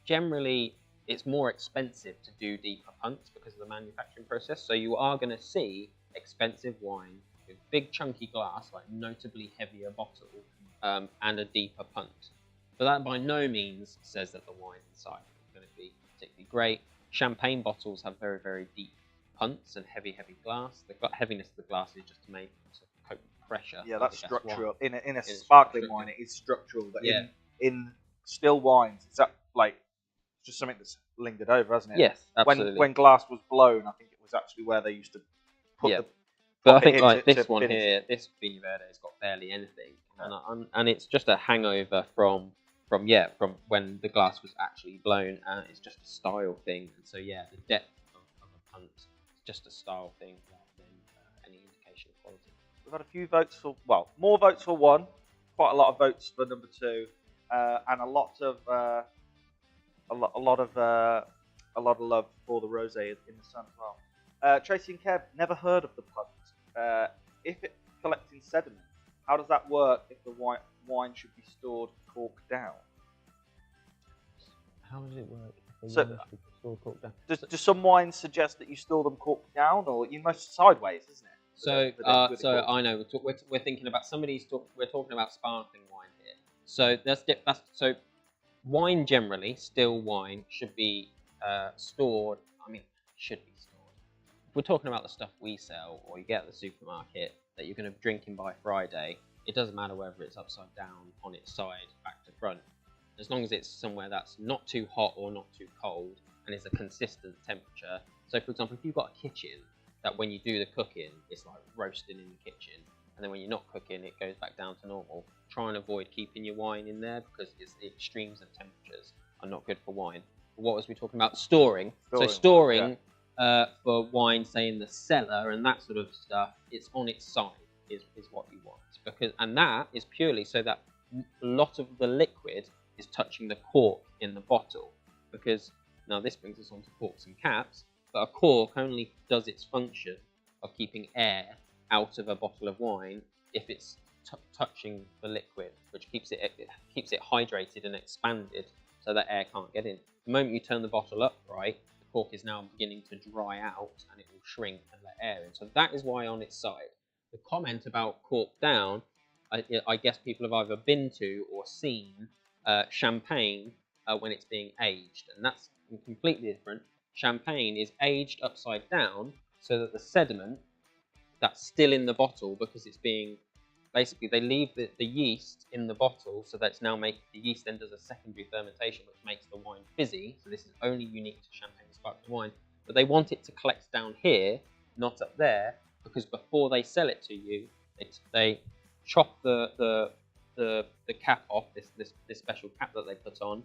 generally, it's more expensive to do deeper punts because of the manufacturing process. So you are going to see expensive wine with big chunky glass, like notably heavier bottle, and a deeper punt. But that by no means says that the wine inside is going to be particularly great. Champagne bottles have very, very deep punts and heavy glass. The heaviness of the glass is just to make to cope with pressure. Yeah, that's structural. In a sparkling wine, it is structural. But in still wines, it's just something that's lingered over, hasn't it? Yes, absolutely. When glass was blown, I think it was actually where they used to put the. But I think like this one here, this Vini Verde has got barely anything, and it's just a hangover from when the glass was actually blown, and it's just a style thing. And so the depth of a punt is just a style thing rather than any indication of quality. We've had a few votes more votes for 1, quite a lot of votes for number 2, and a lot of a lot of love for the rosé in the sun as well. Tracy and Kev, never heard of the punt. If it's collecting sediment, how does that work if the wine should be stored corked down? How does it work? So, do some wines suggest that you store them corked down, or you must sideways, isn't it? So I know we're thinking about we're talking about sparkling wine here. So so wine generally, still wine should be stored. I mean, should be stored. If we're talking about the stuff we sell or you get at the supermarket that you're going to drink in by Friday, it doesn't matter whether it's upside down, on its side, back to front. As long as it's somewhere that's not too hot or not too cold and it's a consistent temperature. So, for example, if you've got a kitchen that when you do the cooking, it's like roasting in the kitchen, and then when you're not cooking, it goes back down to normal. Try and avoid keeping your wine in there because the extremes of temperatures are not good for wine. What was we talking about? Storing. So storing for wine, say in the cellar and that sort of stuff, it's on its side is what you want, and that is purely so that a lot of the liquid is touching the cork in the bottle. Because now this brings us on to corks and caps, but a cork only does its function of keeping air out of a bottle of wine if it's touching the liquid, which keeps it hydrated and expanded so that air can't get in. The moment you turn the bottle up, right, the cork is now beginning to dry out and it will shrink and let air in. So that is why on its side. The comment about cork down, I guess people have either been to or seen champagne when it's being aged, and that's completely different. Champagne is aged upside down so that the sediment that's still in the bottle, because it's being basically they leave the yeast in the bottle so that it's now the yeast then does a secondary fermentation which makes the wine fizzy. So this is only unique to champagne sparkling wine, but they want it to collect down here, not up there, because before they sell it to you, they chop the cap off, this special cap that they put on,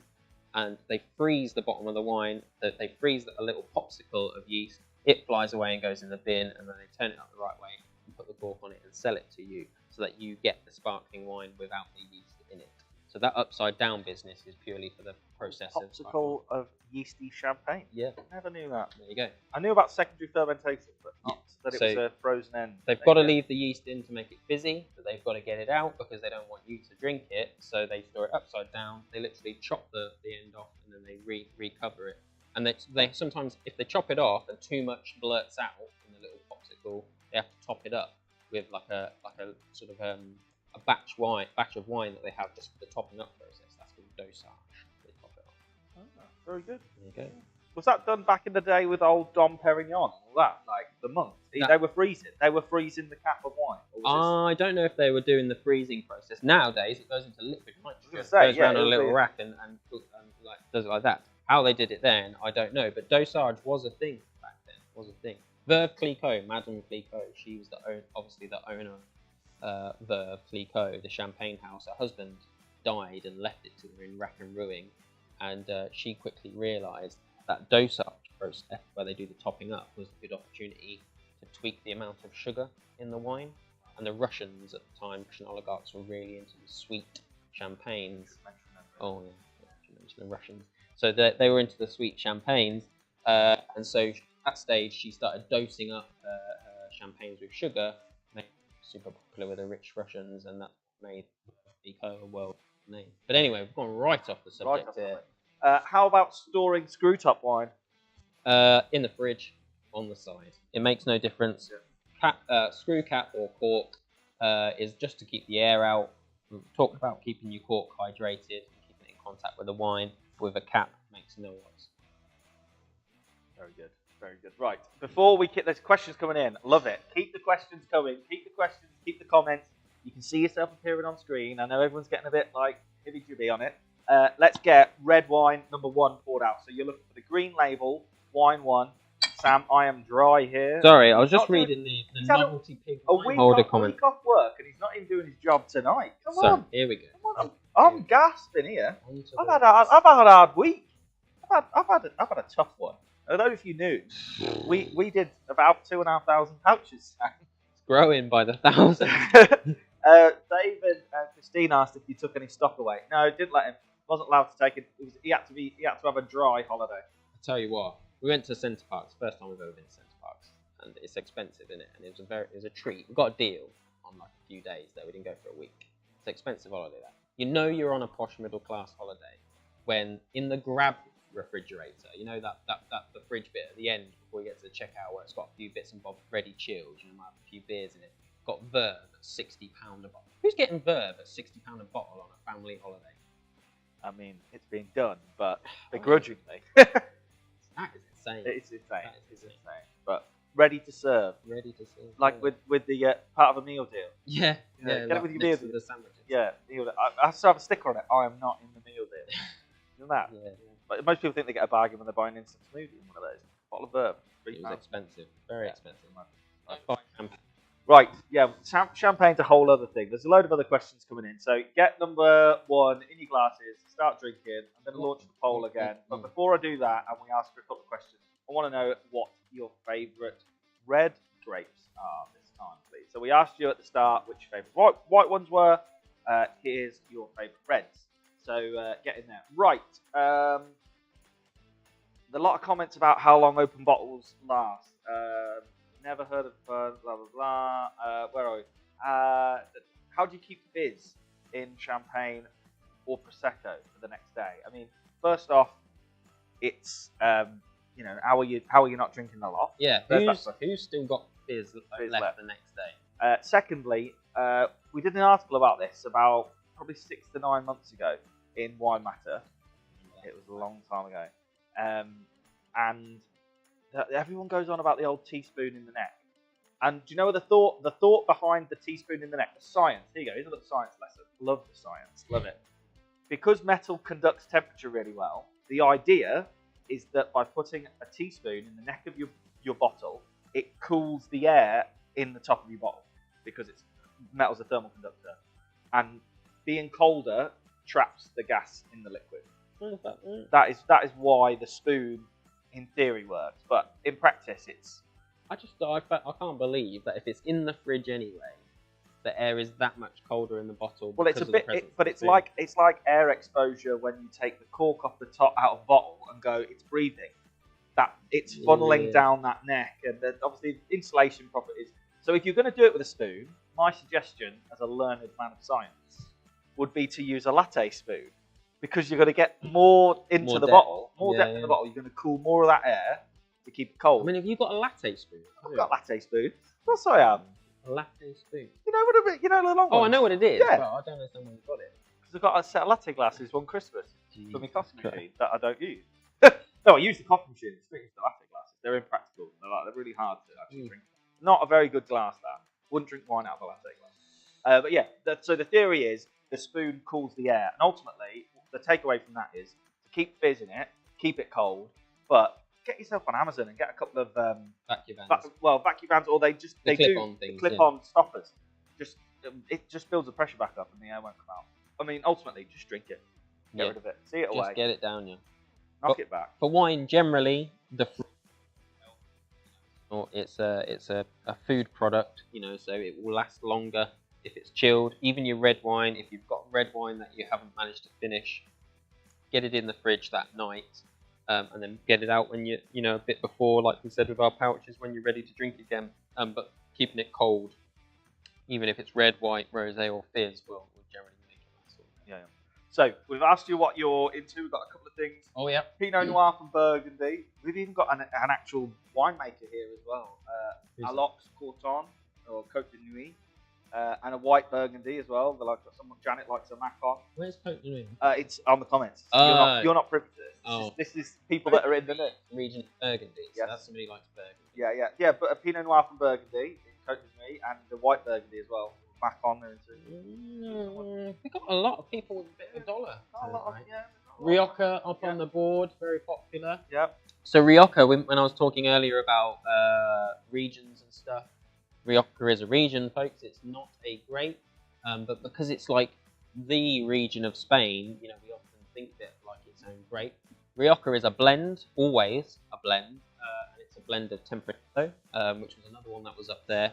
and they freeze the bottom of the wine. They freeze a little popsicle of yeast. It flies away and goes in the bin, and then they turn it up the right way and put the cork on it and sell it to you, so that you get the sparkling wine without the yeast in it. So that upside down business is purely for the process popsicle of yeasty champagne. Yeah, never knew that. There you go. I knew about secondary fermentation, but not that it was a frozen end. They've got to leave the yeast in to make it fizzy, but they've got to get it out because they don't want you to drink it. So they store it upside down. They literally chop the end off and then they recover it. And they sometimes, if they chop it off and too much blurts out in the little popsicle, they have to top it up with like a sort of a batch of wine that they have just for the topping up process. That's called dosage. They top it off. Oh, very good. There you go. Was that done back in the day with old Dom Perignon and all that? Like the monks? They were freezing. They were freezing the cap of wine. I don't know if they were doing the freezing process. Nowadays, it goes into liquid nitrogen. It goes around in a little rack and like does it like that. How they did it then, I don't know. But dosage was a thing back then. Was a thing. Veuve Clicquot, Madame Clicquot, she was obviously the owner of Veuve Clicquot, the champagne house. Her husband died and left it to her in rack and ruin, and she quickly realised that dosage process, where they do the topping up, was a good opportunity to tweak the amount of sugar in the wine. And the Russians at the time, Russian oligarchs, were really into the sweet champagnes. Oh yeah, you mentioned the Russians. So they were into the sweet champagnes, and so at that stage she started dosing up champagnes with sugar, made it super popular with the rich Russians, and that made Clicquot a world name. But anyway, we've gone right off the subject here. How about storing screw top wine? In the fridge, on the side. It makes no difference. Screw cap or cork is just to keep the air out. We've talked about keeping your cork hydrated and keeping it in contact with the wine. With a cap, makes no odds. Very good, very good. Right, before we there's questions coming in. Love it. Keep the questions coming. Keep the questions. Keep the comments. You can see yourself appearing on screen. I know everyone's getting a bit like hibby-jibby on it. Let's get red wine number 1 poured out. So you're looking for the green label, wine 1. Sam, I am dry here. Sorry, I was just reading the novelty pig wine holder comment. A week off work, and he's not even doing his job tonight. Come on. Here we go. Come on. I'm gasping here. I've had a hard week. I've had a tough one. I don't know if you knew. We did about 2,500 pouches. It's growing by the thousands. David and Christine asked if you took any stock away. No, didn't let him. Wasn't allowed to take it. He had to have a dry holiday. I tell you what, we went to Centre Parks. First time we've ever been to Centre Parks, and it's expensive, isn't it? And it was a treat. We got a deal on like a few days there. We didn't go for a week. It's an expensive holiday. That you know you're on a posh middle class holiday when in the grab refrigerator, you know that the fridge bit at the end before you get to the checkout where it's got a few bits and bobs ready chilled. You know, might have a few beers in it. Got Verve at £60 a bottle. Who's getting Verve at £60 a bottle on a family holiday? I mean, it's being done, but begrudgingly. That is insane. It's insane. That is It's insane. insane. But ready to serve. Ready to serve. Like yeah. with the part of a meal deal. Yeah. Get like it with your next beer. to the sandwiches. Yeah, meal deal. I still have a sticker on it. I am not in the meal deal. Isn't that? Yeah. But most people think they get a bargain when they're buying an instant smoothie in one of those. Bottle of Verve. It was expensive. Very expensive. Like, Like champagne. Right, yeah, champagne's a whole other thing. There's a load of other questions coming in. So get number 1 in your glasses, start drinking. I'm going to launch the poll again. But before I do that, and we ask for a couple of questions, I want to know what your favourite red grapes are this time, please. So we asked you at the start which your favourite white ones were. Here's your favourite reds. So get in there. Right. There's a lot of comments about how long open bottles last. Never heard of blah blah blah. Where are we? How do you keep fizz in champagne or prosecco for the next day? I mean, first off, it's you know, how are you not drinking a lot? Yeah. Who's still got fizz left the next day? Secondly, we did an article about this about probably 6 to 9 months ago in Wine Matter. It was a long time ago, and everyone goes on about the old teaspoon in the neck. And do you know the thought behind the teaspoon in the neck? The science. Here you go. Here's a little science lesson. Love the science. Love it. Because metal conducts temperature really well, the idea is that by putting a teaspoon in the neck of your bottle, it cools the air in the top of your bottle because metal's a thermal conductor. And being colder traps the gas in the liquid. That is why the spoon in theory works, but in practice I can't believe that if it's in the fridge anyway, the air is that much colder in the bottle. Well, it's a bit, but it's like air exposure when you take the cork off the top out of a bottle and go, it's breathing. That it's funneling down that neck, and then obviously insulation properties. So if you're going to do it with a spoon, my suggestion as a learned man of science would be to use a latte spoon, because you're going to get more into the bottle, more depth in the bottle. You're going to cool more of that air to keep it cold. I mean, have you got a latte spoon? I've got a latte spoon. Of course I am. A latte spoon. You know what you know the long one. Oh, I know what it is. Yeah. But I don't understand when you got it. Because I've got a set of latte glasses one Christmas for my coffee machine that I don't use. No, I use the coffee machine. It's the latte glasses. They're impractical. They're really hard to actually drink. Not a very good glass. That wouldn't drink wine out of a latte glass. But yeah, so the theory is the spoon cools the air, and ultimately the takeaway from that is to keep fizz in it, keep it cold, but get yourself on Amazon and get a couple of vacuum vans. Vacuum vans, or they clip-on things, clip-on stoppers. It just builds the pressure back up and the air won't come out. I mean, ultimately, just drink it, get rid of it, see it away, just get it down, knock it back. For wine, generally, it's a food product, you know, so it will last longer if it's chilled. Even your red wine, if you've got red wine that you haven't managed to finish, get it in the fridge that night, and then get it out when you know, a bit before, like we said with our pouches, when you're ready to drink again. But keeping it cold, even if it's red, white, rosé, or fizz, will generally make it nice. Yeah. So we've asked you what you're into. We've got a couple of things. Oh yeah. Pinot Noir from Burgundy. We've even got an actual winemaker here as well. Alox Corton or Côte de Nuit. And a white Burgundy as well. Janet likes a Macon. Where's Côte de Nuit? It's on the comments. You're not privy to this. This is people that are in the know. Region Burgundy. So that's somebody who likes Burgundy. Yeah. But a Pinot Noir from Burgundy in Côte de Nuit, and the white Burgundy as well. Macon. We've got a lot of people with a bit of a dollar. Right? Rioja up on the board, very popular. Yeah. So Rioja, when I was talking earlier about regions and stuff, Rioja is a region, folks. It's not a grape, but because it's like the region of Spain, you know, we often think of it like its own grape. Rioja is a blend, always a blend, and it's a blend of Tempranillo, which was another one that was up there,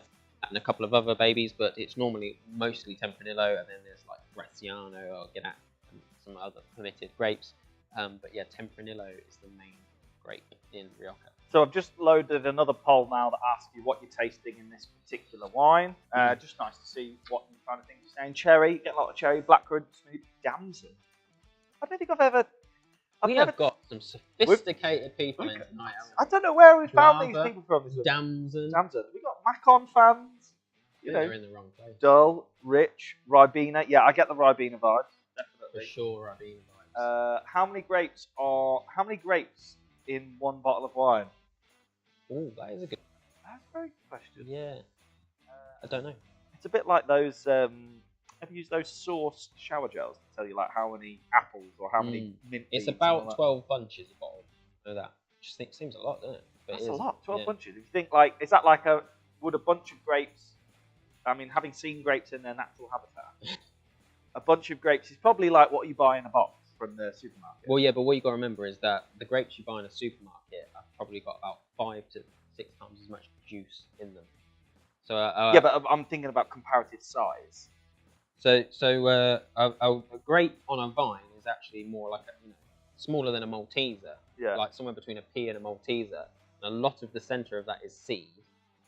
and a couple of other babies, but it's normally mostly Tempranillo, and then there's like Graciano or Ginat and some other permitted grapes. But yeah, Tempranillo is the main grape in Rioja. So I've just loaded another poll now that asks you what you're tasting in this particular wine. Just nice to see what kind of things you're saying. Cherry, get a lot of cherry, blackcurrant, smooth, damson. I don't think I've ever... We have got some sophisticated people in tonight. I don't know where we found these Guava, people from. Damson. We got Macon fans. You know, They're in the wrong place. dull, rich, Ribena. Yeah, I get the Ribena vibes, For definitely. sure, Ribena vibes. How many grapes in one bottle of wine? Oh, that is a good. That's a very good question. Yeah. I don't know. It's a bit like those. Have you used those sourced shower gels to tell you like how many apples or how many mint? It's leaves about and all 12 bunches a bottle. Know that? Just think seems a lot, doesn't it? But That's it a is. lot. 12 Yeah. bunches. If you think like, is that like would a bunch of grapes? I mean, having seen grapes in their natural habitat, a bunch of grapes is probably like what you buy in a box from the supermarket. Well, yeah, but what you got to remember is that the grapes you buy in a supermarket have probably got about 5 to 6 times as much juice in them. So yeah, but I'm thinking about comparative size. So a grape on a vine is actually more like smaller than a Malteser. Yeah. Like somewhere between a pea and a Malteser. And a lot of the center of that is seed,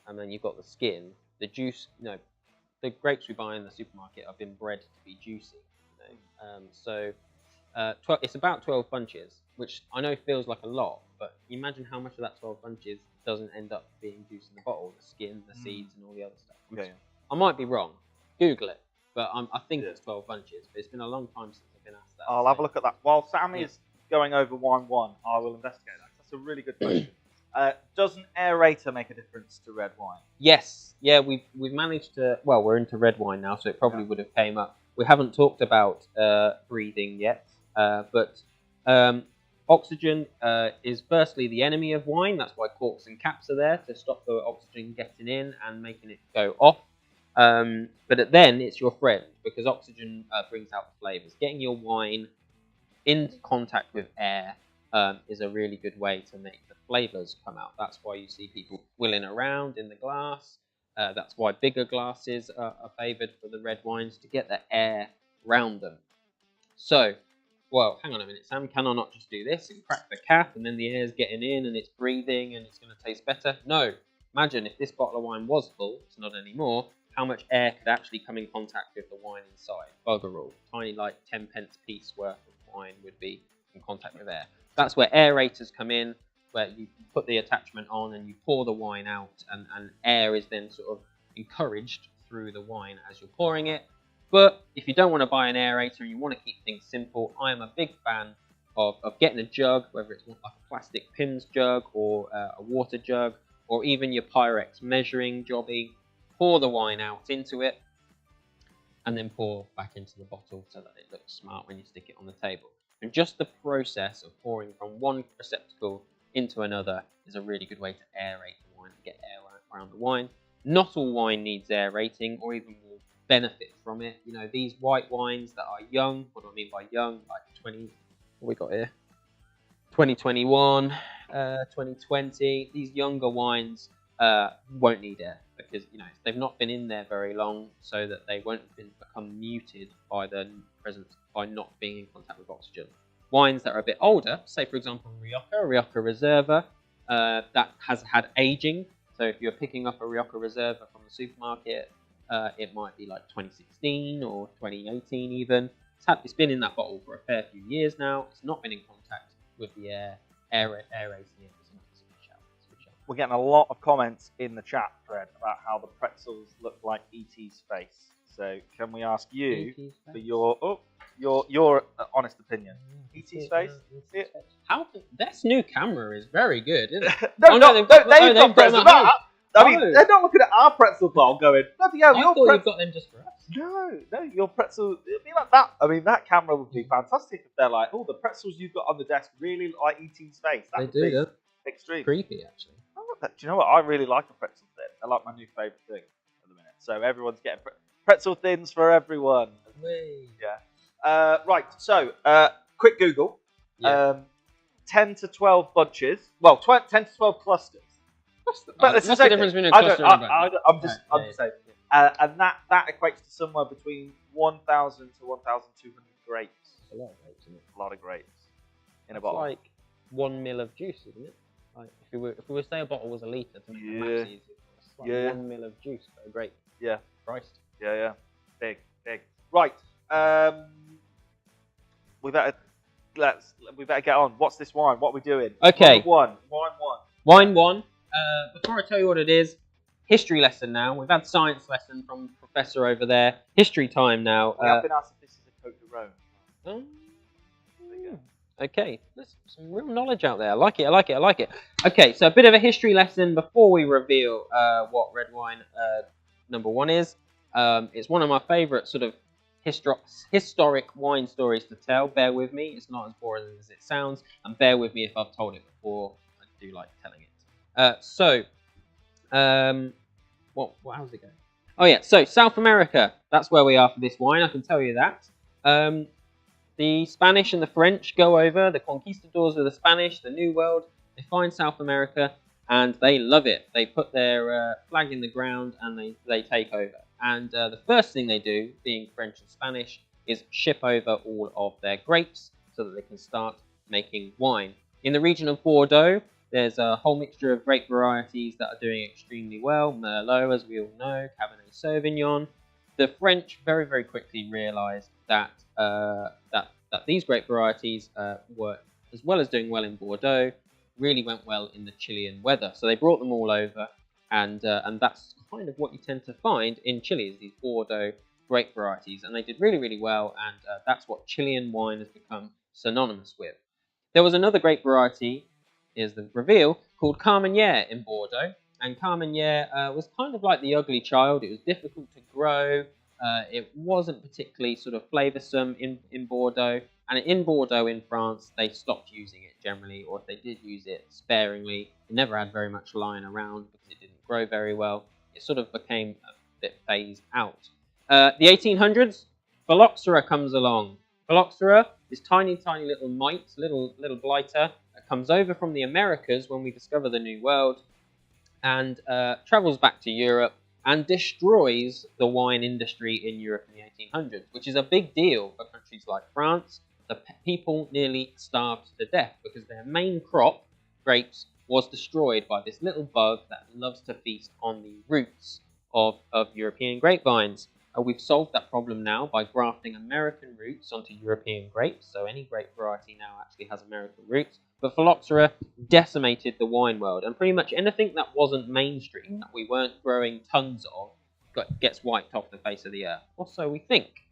and then you've got the skin, the juice. The grapes we buy in the supermarket have been bred to be juicy. It's about 12 bunches, which I know feels like a lot, but imagine how much of that 12 bunches doesn't end up being juice in the bottle: the skin, the seeds, and all the other stuff. Yeah. I might be wrong. Google it. But I think Yeah. it's 12 bunches. But it's been a long time since I've been asked that. I'll have a look at that. While Sam is going over wine one, I will investigate that. That's a really good question. Does an aerator make a difference to red wine? Yes. Yeah, we've managed to... Well, we're into red wine now, so it probably would have came up. We haven't talked about breathing yet. But oxygen is firstly the enemy of wine. That's why corks and caps are there, to stop the oxygen getting in and making it go off. But then it's your friend, because oxygen brings out the flavors. Getting your wine in contact with air is a really good way to make the flavors come out. That's why you see people willing around in the glass. That's why bigger glasses are favored for the red wines, to get the air round them. So, well, hang on a minute, Sam. Can I not just do this and crack the cap and then the air's getting in and it's breathing and it's going to taste better? No. Imagine if this bottle of wine was full, it's not anymore, how much air could actually come in contact with the wine inside. Bugger all. Tiny, like 10 pence piece worth of wine would be in contact with air. That's where aerators come in, where you put the attachment on and you pour the wine out, and air is then sort of encouraged through the wine as you're pouring it. But if you don't want to buy an aerator and you want to keep things simple, I am a big fan of getting a jug, whether it's like a plastic Pimm's jug or a water jug, or even your Pyrex measuring jobby. Pour the wine out into it, and then pour back into the bottle so that it looks smart when you stick it on the table. And just the process of pouring from one receptacle into another is a really good way to aerate the wine and get air around the wine. Not all wine needs aerating or even will benefit from it. These white wines that are young, what do I mean by young? Like 2021, 2020, these younger wines won't need air, because they've not been in there very long, so that they won't become muted by not being in contact with oxygen. Wines that are a bit older, say for example Rioja Reserva, that has had aging. So if you're picking up a Rioja Reserva from the supermarket, it might be like 2016 or 2018 even. It's been in that bottle for a fair few years now. It's not been in contact with the air, aerating it. We're getting a lot of comments in the chat thread about how the pretzels look like E.T.'s face. So can we ask you for your honest opinion? E.T.'s face? This new camera is very good, isn't it? They've got pretzels. They're not looking at our pretzel bowl going, bloody hell, I thought you've got them just for us. No, your pretzel, it'd be like that. I mean, that camera would be fantastic if they're like, the pretzels you've got on the desk really look like E.T.'s face. They do, yeah. Extreme. Creepy, actually. Do you know what? I really like a pretzel thin. They're like my new favourite thing at the minute. So everyone's getting pretzel thins for everyone. Yeah. Right, so quick Google. Yeah. 10 to 12 bunches. Well, 10 to 12 clusters. What's the difference between a cluster and a bunch? I'm just saying. And that equates to somewhere between 1,000 to 1,200 grapes. That's a lot of grapes, isn't it? A lot of grapes in a It's bottle. like 1 ml of juice, isn't it? Like if we were to say a bottle was a litre to make the maths easy, it's like 1 ml of juice per grape. Yeah. Christ. Yeah. Big. Right. We better get on. What's this wine? What are we doing? Okay. Wine Wine 1. Before I tell you what it is, history lesson now. We've had science lesson from Professor over there. History time now. We have been asked if this is a Cote de Rhone. Oh. There you go. Okay, there's some real knowledge out there. I like it. Okay, so a bit of a history lesson before we reveal what red wine number 1 is. It's one of my favourite sort of historic wine stories to tell. Bear with me, it's not as boring as it sounds, and bear with me if I've told it before. I do like telling it. How's it going? Oh yeah, so South America, that's where we are for this wine, I can tell you that. The Spanish and the French go over, the conquistadors of the Spanish, the New World, they find South America and they love it. They put their flag in the ground and they take over. And the first thing they do, being French and Spanish, is ship over all of their grapes so that they can start making wine. In the region of Bordeaux, there's a whole mixture of grape varieties that are doing extremely well. Merlot, as we all know, Cabernet Sauvignon. The French very, very quickly realised that that these grape varieties were, as well as doing well in Bordeaux, really went well in the Chilean weather. So they brought them all over, and that's kind of what you tend to find in Chile, is these Bordeaux grape varieties. And they did really, really well, and that's what Chilean wine has become synonymous with. There was another grape variety, is the reveal, called Carmenere in Bordeaux. And Carmenere was kind of like the ugly child. It was difficult to grow. It wasn't particularly sort of flavoursome in Bordeaux. And in Bordeaux in France, they stopped using it generally, or if they did use it sparingly, it never had very much lying around because it didn't grow very well. It sort of became a bit phased out. The 1800s, Phylloxera comes along. Phylloxera, this tiny, tiny little mite, little blighter, that comes over from the Americas when we discover the New World, and travels back to Europe and destroys the wine industry in Europe in the 1800s, which is a big deal for countries like France. The people nearly starved to death because their main crop, grapes, was destroyed by this little bug that loves to feast on the roots of European grapevines. We've solved that problem now by grafting American roots onto European grapes, so any grape variety now actually has American roots. But Phylloxera decimated the wine world, and pretty much anything that wasn't mainstream, that we weren't growing tons of, gets wiped off the face of the earth. Or so we think.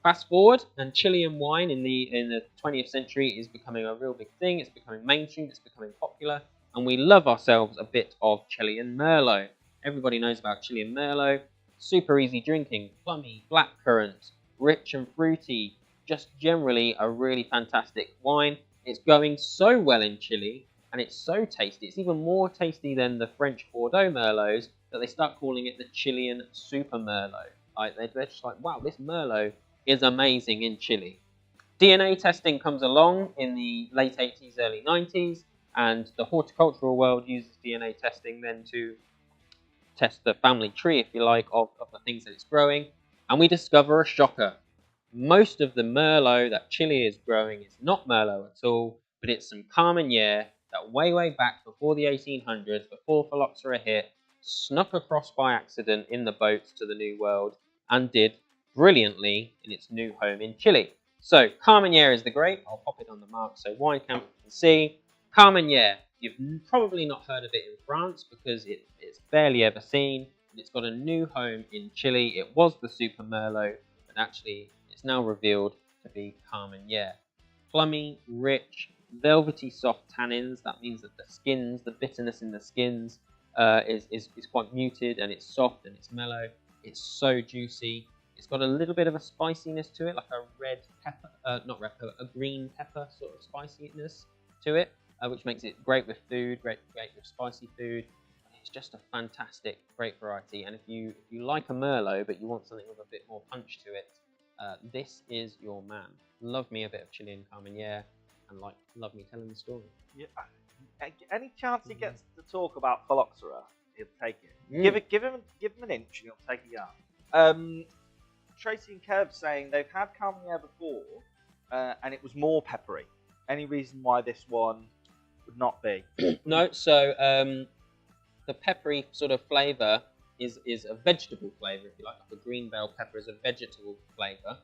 Fast forward, and Chilean wine in the 20th century is becoming a real big thing. It's becoming mainstream, it's becoming popular, and we love ourselves a bit of Chilean Merlot. Everybody knows about Chilean Merlot. Super easy drinking, plummy, blackcurrant, rich and fruity, just generally a really fantastic wine. It's going so well in Chile, and it's so tasty. It's even more tasty than the French Bordeaux Merlots that they start calling it the Chilean Super Merlot. They're just like, wow, this Merlot is amazing in Chile. DNA testing comes along in the late 80s, early 90s, and the horticultural world uses DNA testing then to test the family tree, if you like, of the things that it's growing, and we discover a shocker. Most of the Merlot that Chile is growing is not Merlot at all, but it's some Carmenere that way back before the 1800s, before Phylloxera hit, snuck across by accident in the boats to the New World and did brilliantly in its new home in Chile. So Carmenere is the grape. I'll pop it on the mark so wine camp can see. Carmenere. You've probably not heard of it in France because it's barely ever seen. It's got a new home in Chile. It was the Super Merlot, but actually it's now revealed to be Carmenere. Plummy, rich, velvety soft tannins. That means that the skins, the bitterness in the skins is quite muted, and it's soft and it's mellow. It's so juicy. It's got a little bit of a spiciness to it, like a red pepper, not red pepper, a green pepper sort of spiciness to it. Which makes it great with food, great with spicy food. It's just a fantastic grape variety. And if you like a Merlot, but you want something with a bit more punch to it, this is your man. Love me a bit of Chilean Carmenere, and love me telling the story. Yeah. Any chance he gets to talk about Phylloxera, he'll take it. Give him an inch, and he'll take a yard. Tracy and Kev saying they've had Carmenere before, and it was more peppery. Any reason why this one would not be? No, so the peppery sort of flavour is a vegetable flavour, if you like. A green bell pepper is a vegetable flavour,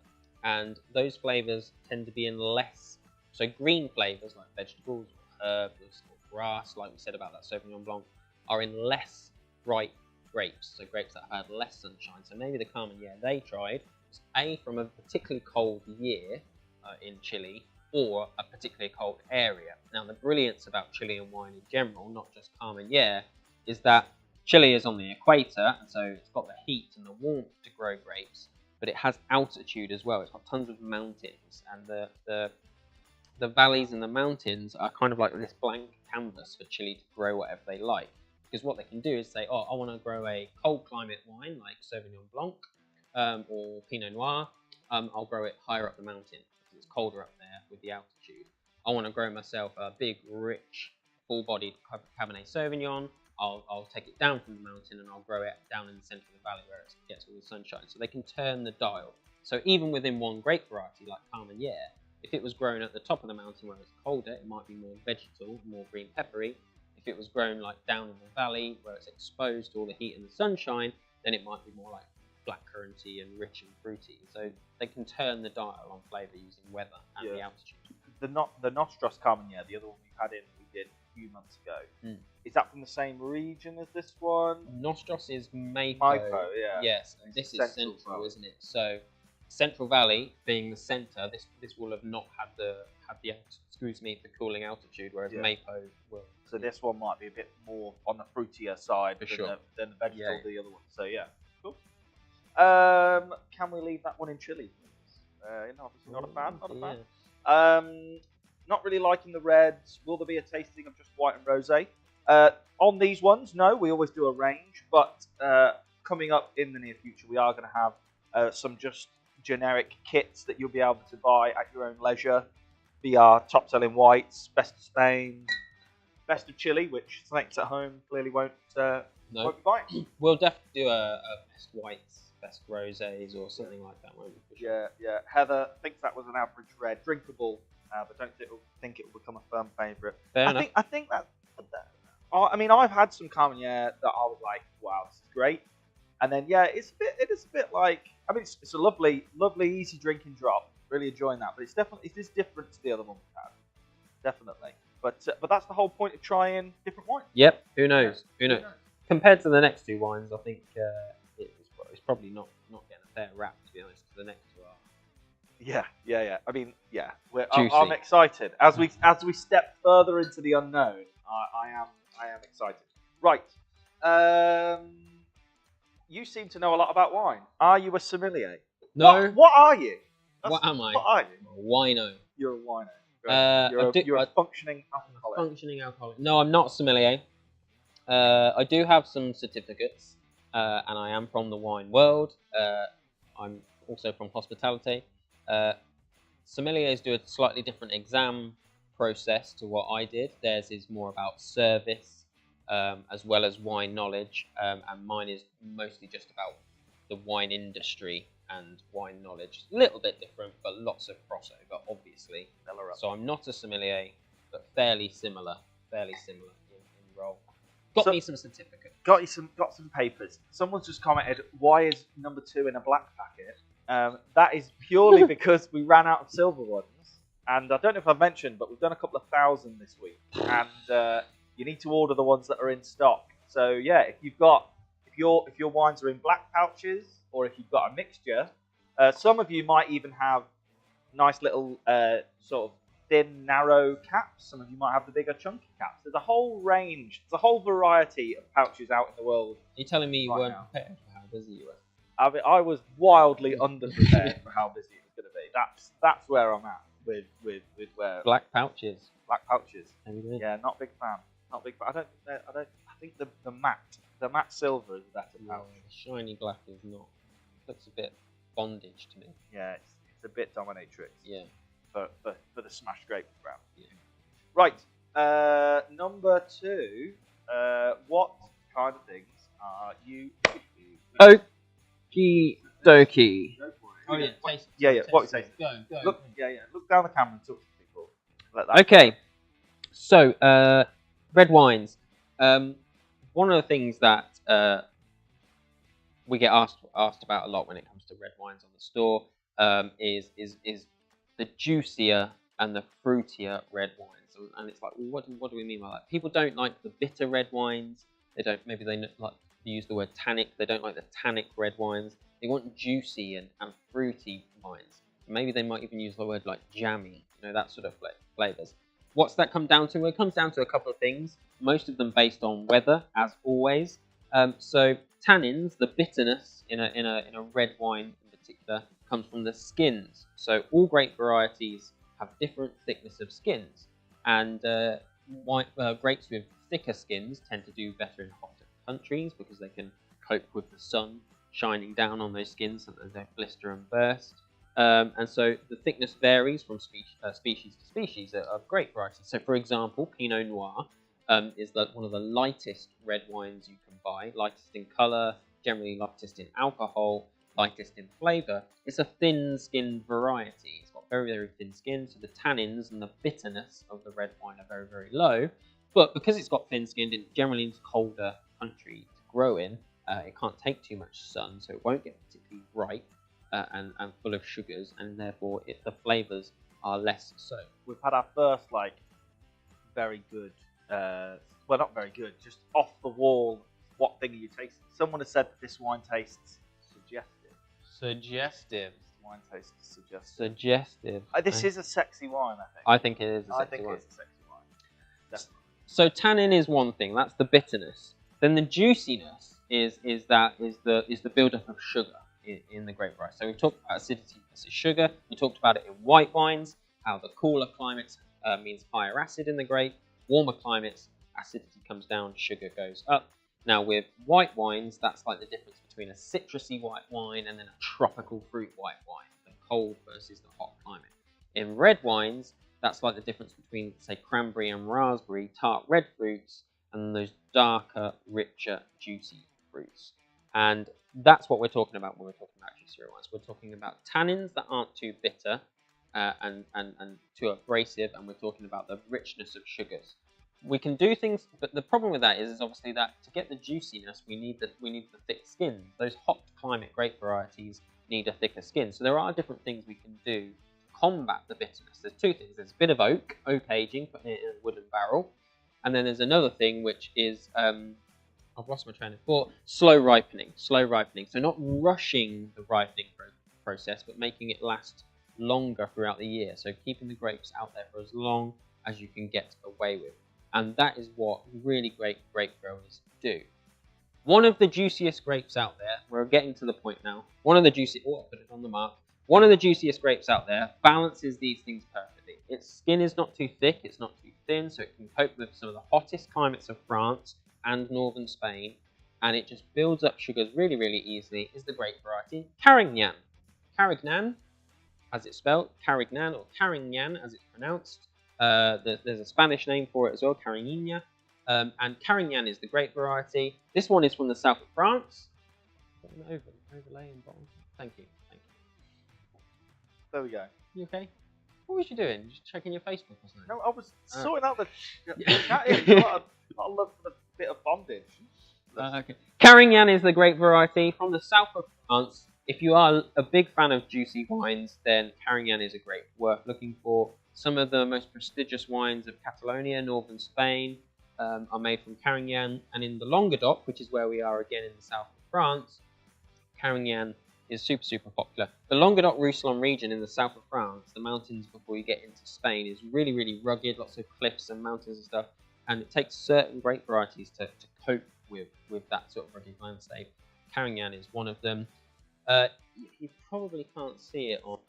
and those flavours tend to be in less. So green flavours like vegetables, or herbs, or grass, like we said about that Sauvignon Blanc, are in less ripe grapes. So grapes that have had less sunshine. So maybe the Carmenere they tried was A, from a particularly cold year in Chile, or a particularly cold area. Now, the brilliance about Chilean wine in general, not just Carmenere, is that Chile is on the equator, and so it's got the heat and the warmth to grow grapes, but it has altitude as well. It's got tons of mountains, and the valleys and the mountains are kind of like this blank canvas for Chile to grow whatever they like. Because what they can do is say, oh, I want to grow a cold climate wine like Sauvignon Blanc or Pinot Noir. I'll grow it higher up the mountain because it's colder up there with the altitude. I want to grow myself a big, rich, full-bodied Cabernet Sauvignon. I'll take it down from the mountain and I'll grow it down in the centre of the valley where it gets all the sunshine. So they can turn the dial. So even within one grape variety like Carmenere, if it was grown at the top of the mountain where it's colder, it might be more vegetal, more green peppery. If it was grown like down in the valley where it's exposed to all the heat and the sunshine, then it might be more like blackcurranty and rich and fruity. So they can turn the dial on flavour using weather and the altitude. The Nostros Carmenere, the other one we did a few months ago. Is that from the same region as this one? Nostros is Maipo. Maipo, yeah. Yes, and this is central, isn't it? So Central Valley being the centre, this will have not had the cooling altitude, whereas Maipo will. So this one might be a bit more on the fruitier side than the vegetable, the other one. So yeah, cool. Can we leave that one in Chile? Obviously not a fan. Not a fan. Not really liking the reds. Will there be a tasting of just white and rosé? On these ones, no. We always do a range, but coming up in the near future, we are going to have some just generic kits that you'll be able to buy at your own leisure. Be our top-selling whites, best of Spain, best of Chile, which Snakes at Home clearly won't be buying. We'll definitely do a best whites, best rosés, or something like that, won't we? Sure. Yeah. Heather thinks that was an average red, drinkable, but don't think it will become a firm favourite. I think that. I mean, I've had some Carmenere that I was like, wow, this is great. And then, it is a bit like, I mean, it's a lovely, easy drinking drop. Really enjoying that, but it is different to the other one we've had, definitely. But that's the whole point of trying different wines. Yep. Who knows? Who knows? Compared to the next two wines, I think it's probably not getting a fair rap, to be honest. The next two are. Yeah. I mean, I'm excited as we step further into the unknown. I am excited. Right. You seem to know a lot about wine. Are you a sommelier? No. What are you? What am I? What are you? A wino. You're a wino. You're a functioning alcoholic. Functioning alcoholic. No, I'm not a sommelier. I do have some certificates, and I am from the wine world. I'm also from hospitality. Sommeliers do a slightly different exam process to what I did. Theirs is more about service, as well as wine knowledge, and mine is mostly just about the wine industry and wine knowledge. A little bit different, but lots of crossover, obviously. So I'm not a sommelier, but fairly similar in role. Got me some certificates. Got some papers. Someone's just commented, why is number 2 in a black packet? That is purely because we ran out of silver ones. And I don't know if I've mentioned, but we've done a couple of thousand this week. And you need to order the ones that are in stock. So yeah, if your wines are in black pouches, or if you've got a mixture, some of you might even have nice little sort of thin, narrow caps. Some of you might have the bigger, chunky caps. There's a whole range, there's a whole variety of pouches out in the world. Are you telling me you weren't prepared for how busy you were? I mean, I was wildly underprepared for how busy it was going to be. That's where I'm at with where black pouches. Black pouches. Yeah, not big fan. Not big fan. I think the matte silver is a better pouch. The shiny black is not. Looks a bit bondage to me. Yeah, it's a bit dominatrix. Yeah. For the smashed grape brown. Yeah. Right. Number 2. What kind of things are you? Okie dokie. Oh yeah, taste. Yeah, yeah. What taste we it. say? Go. Look, yeah, yeah. Look down the camera and talk to people. Like that. Okay, so red wines. One of the things that we get asked about a lot when it comes to red wines on the store is the juicier and the fruitier red wines. And it's like, well, what do we mean by that? People don't like the bitter red wines. They don't. Maybe they like to use the word tannic. They don't like the tannic red wines. They want juicy and fruity wines. Maybe they might even use the word like jammy. That sort of flavors. What's that come down to? Well, it comes down to a couple of things. Most of them based on weather, as always. So tannins, the bitterness in a red wine in particular, comes from the skins. So all grape varieties have different thickness of skins, and grapes with thicker skins tend to do better in hotter countries because they can cope with the sun shining down on those skins so that they don't blister and burst. And so the thickness varies from species to species of grape varieties. So, for example, Pinot Noir is one of the lightest red wines you can buy, lightest in colour, generally lightest in alcohol, lightest in flavour. It's a thin-skinned variety. It's got very, very thin skin, so the tannins and the bitterness of the red wine are very, very low. But because it's got thin-skinned, it generally needs colder country to grow in. It can't take too much sun, so it won't get particularly ripe and full of sugars, and therefore the flavours are less so. We've had our first very good. Well, not very good, just off the wall. What thing are you tasting? Someone has said that this wine tastes suggestive. Suggestive. This wine tastes suggestive. Suggestive. This is a sexy wine, I think. I think it is a I sexy think wine. it's a sexy wine. Definitely. So tannin is one thing. That's the bitterness. Then the juiciness is the buildup of sugar in the grape variety. So we've talked about acidity versus sugar. We talked about it in white wines. How the cooler climates means higher acid in the grape. Warmer climates, acidity comes down, sugar goes up. Now with white wines, that's like the difference between a citrusy white wine and then a tropical fruit white wine, the cold versus the hot climate. In red wines, that's like the difference between, say, cranberry and raspberry, tart red fruits, and those darker, richer, juicy fruits. And that's what we're talking about when we're talking about juicy wines. We're talking about tannins that aren't too bitter and too abrasive, and we're talking about the richness of sugars. We can do things, but the problem with that is obviously that to get the juiciness, we need the thick skin. Those hot climate grape varieties need a thicker skin. So there are different things we can do to combat the bitterness. There's two things. There's a bit of oak aging, putting it in a wooden barrel, and then there's another thing which is I've lost my train of thought. Slow ripening. So not rushing the ripening process, but making it last longer throughout the year. So keeping the grapes out there for as long as you can get away with. And that is what really great grape growers do. One of the juiciest grapes out there, we're getting to the point now. One of the juiciest grapes out there balances these things perfectly. Its skin is not too thick, it's not too thin, so it can cope with some of the hottest climates of France and northern Spain, and it just builds up sugars really, really easily, is the grape variety Carignan. Carignan, as it's spelled, Carignan or Carignan as it's pronounced. There's a Spanish name for it as well, Carignan. And Carignan is the grape variety. This one is from the south of France. Overlay and bottom. Thank you. There we go. You okay? What was you doing? Just checking your Facebook or something? No, I was sorting out the chat. A lot of love for the bit of bondage. Okay. Carignan is the grape variety from the south of France. If you are a big fan of juicy wines, then Carignan is a grape worth looking for. Some of the most prestigious wines of Catalonia, northern Spain, are made from Carignan. And in the Languedoc, which is where we are again in the south of France, Carignan is super, super popular. The Languedoc-Roussillon region in the south of France, the mountains before you get into Spain, is really, really rugged, lots of cliffs and mountains and stuff. And it takes certain grape varieties to cope with that sort of rugged landscape. Carignan is one of them. You probably can't see it on...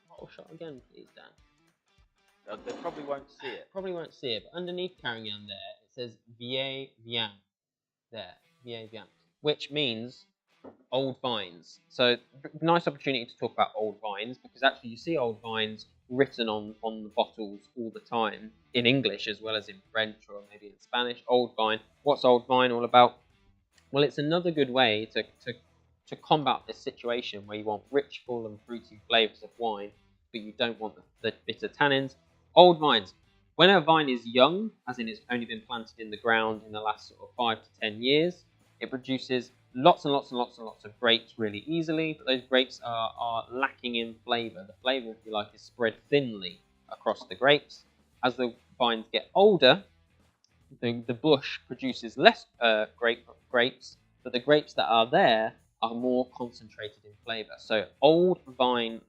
bottle shot again, please, Dan. They probably won't see it. Probably won't see it, but underneath Carignan there, it says Vieil Vin. There, Vieil Vin, which means old vines. So, nice opportunity to talk about old vines, because actually you see old vines written on the bottles all the time, in English as well as in French or maybe in Spanish. Old vine. What's old vine all about? Well, it's another good way to to combat this situation where you want rich, full, and fruity flavors of wine, but you don't want the bitter tannins. Old vines. When a vine is young, as in it's only been planted in the ground in the last sort of 5 to 10 years, it produces lots and lots and lots and lots of grapes really easily, but those grapes are lacking in flavour. The flavour, if you like, is spread thinly across the grapes. As the vines get older, the bush produces less grapes, but the grapes that are there are more concentrated in flavour. So old vine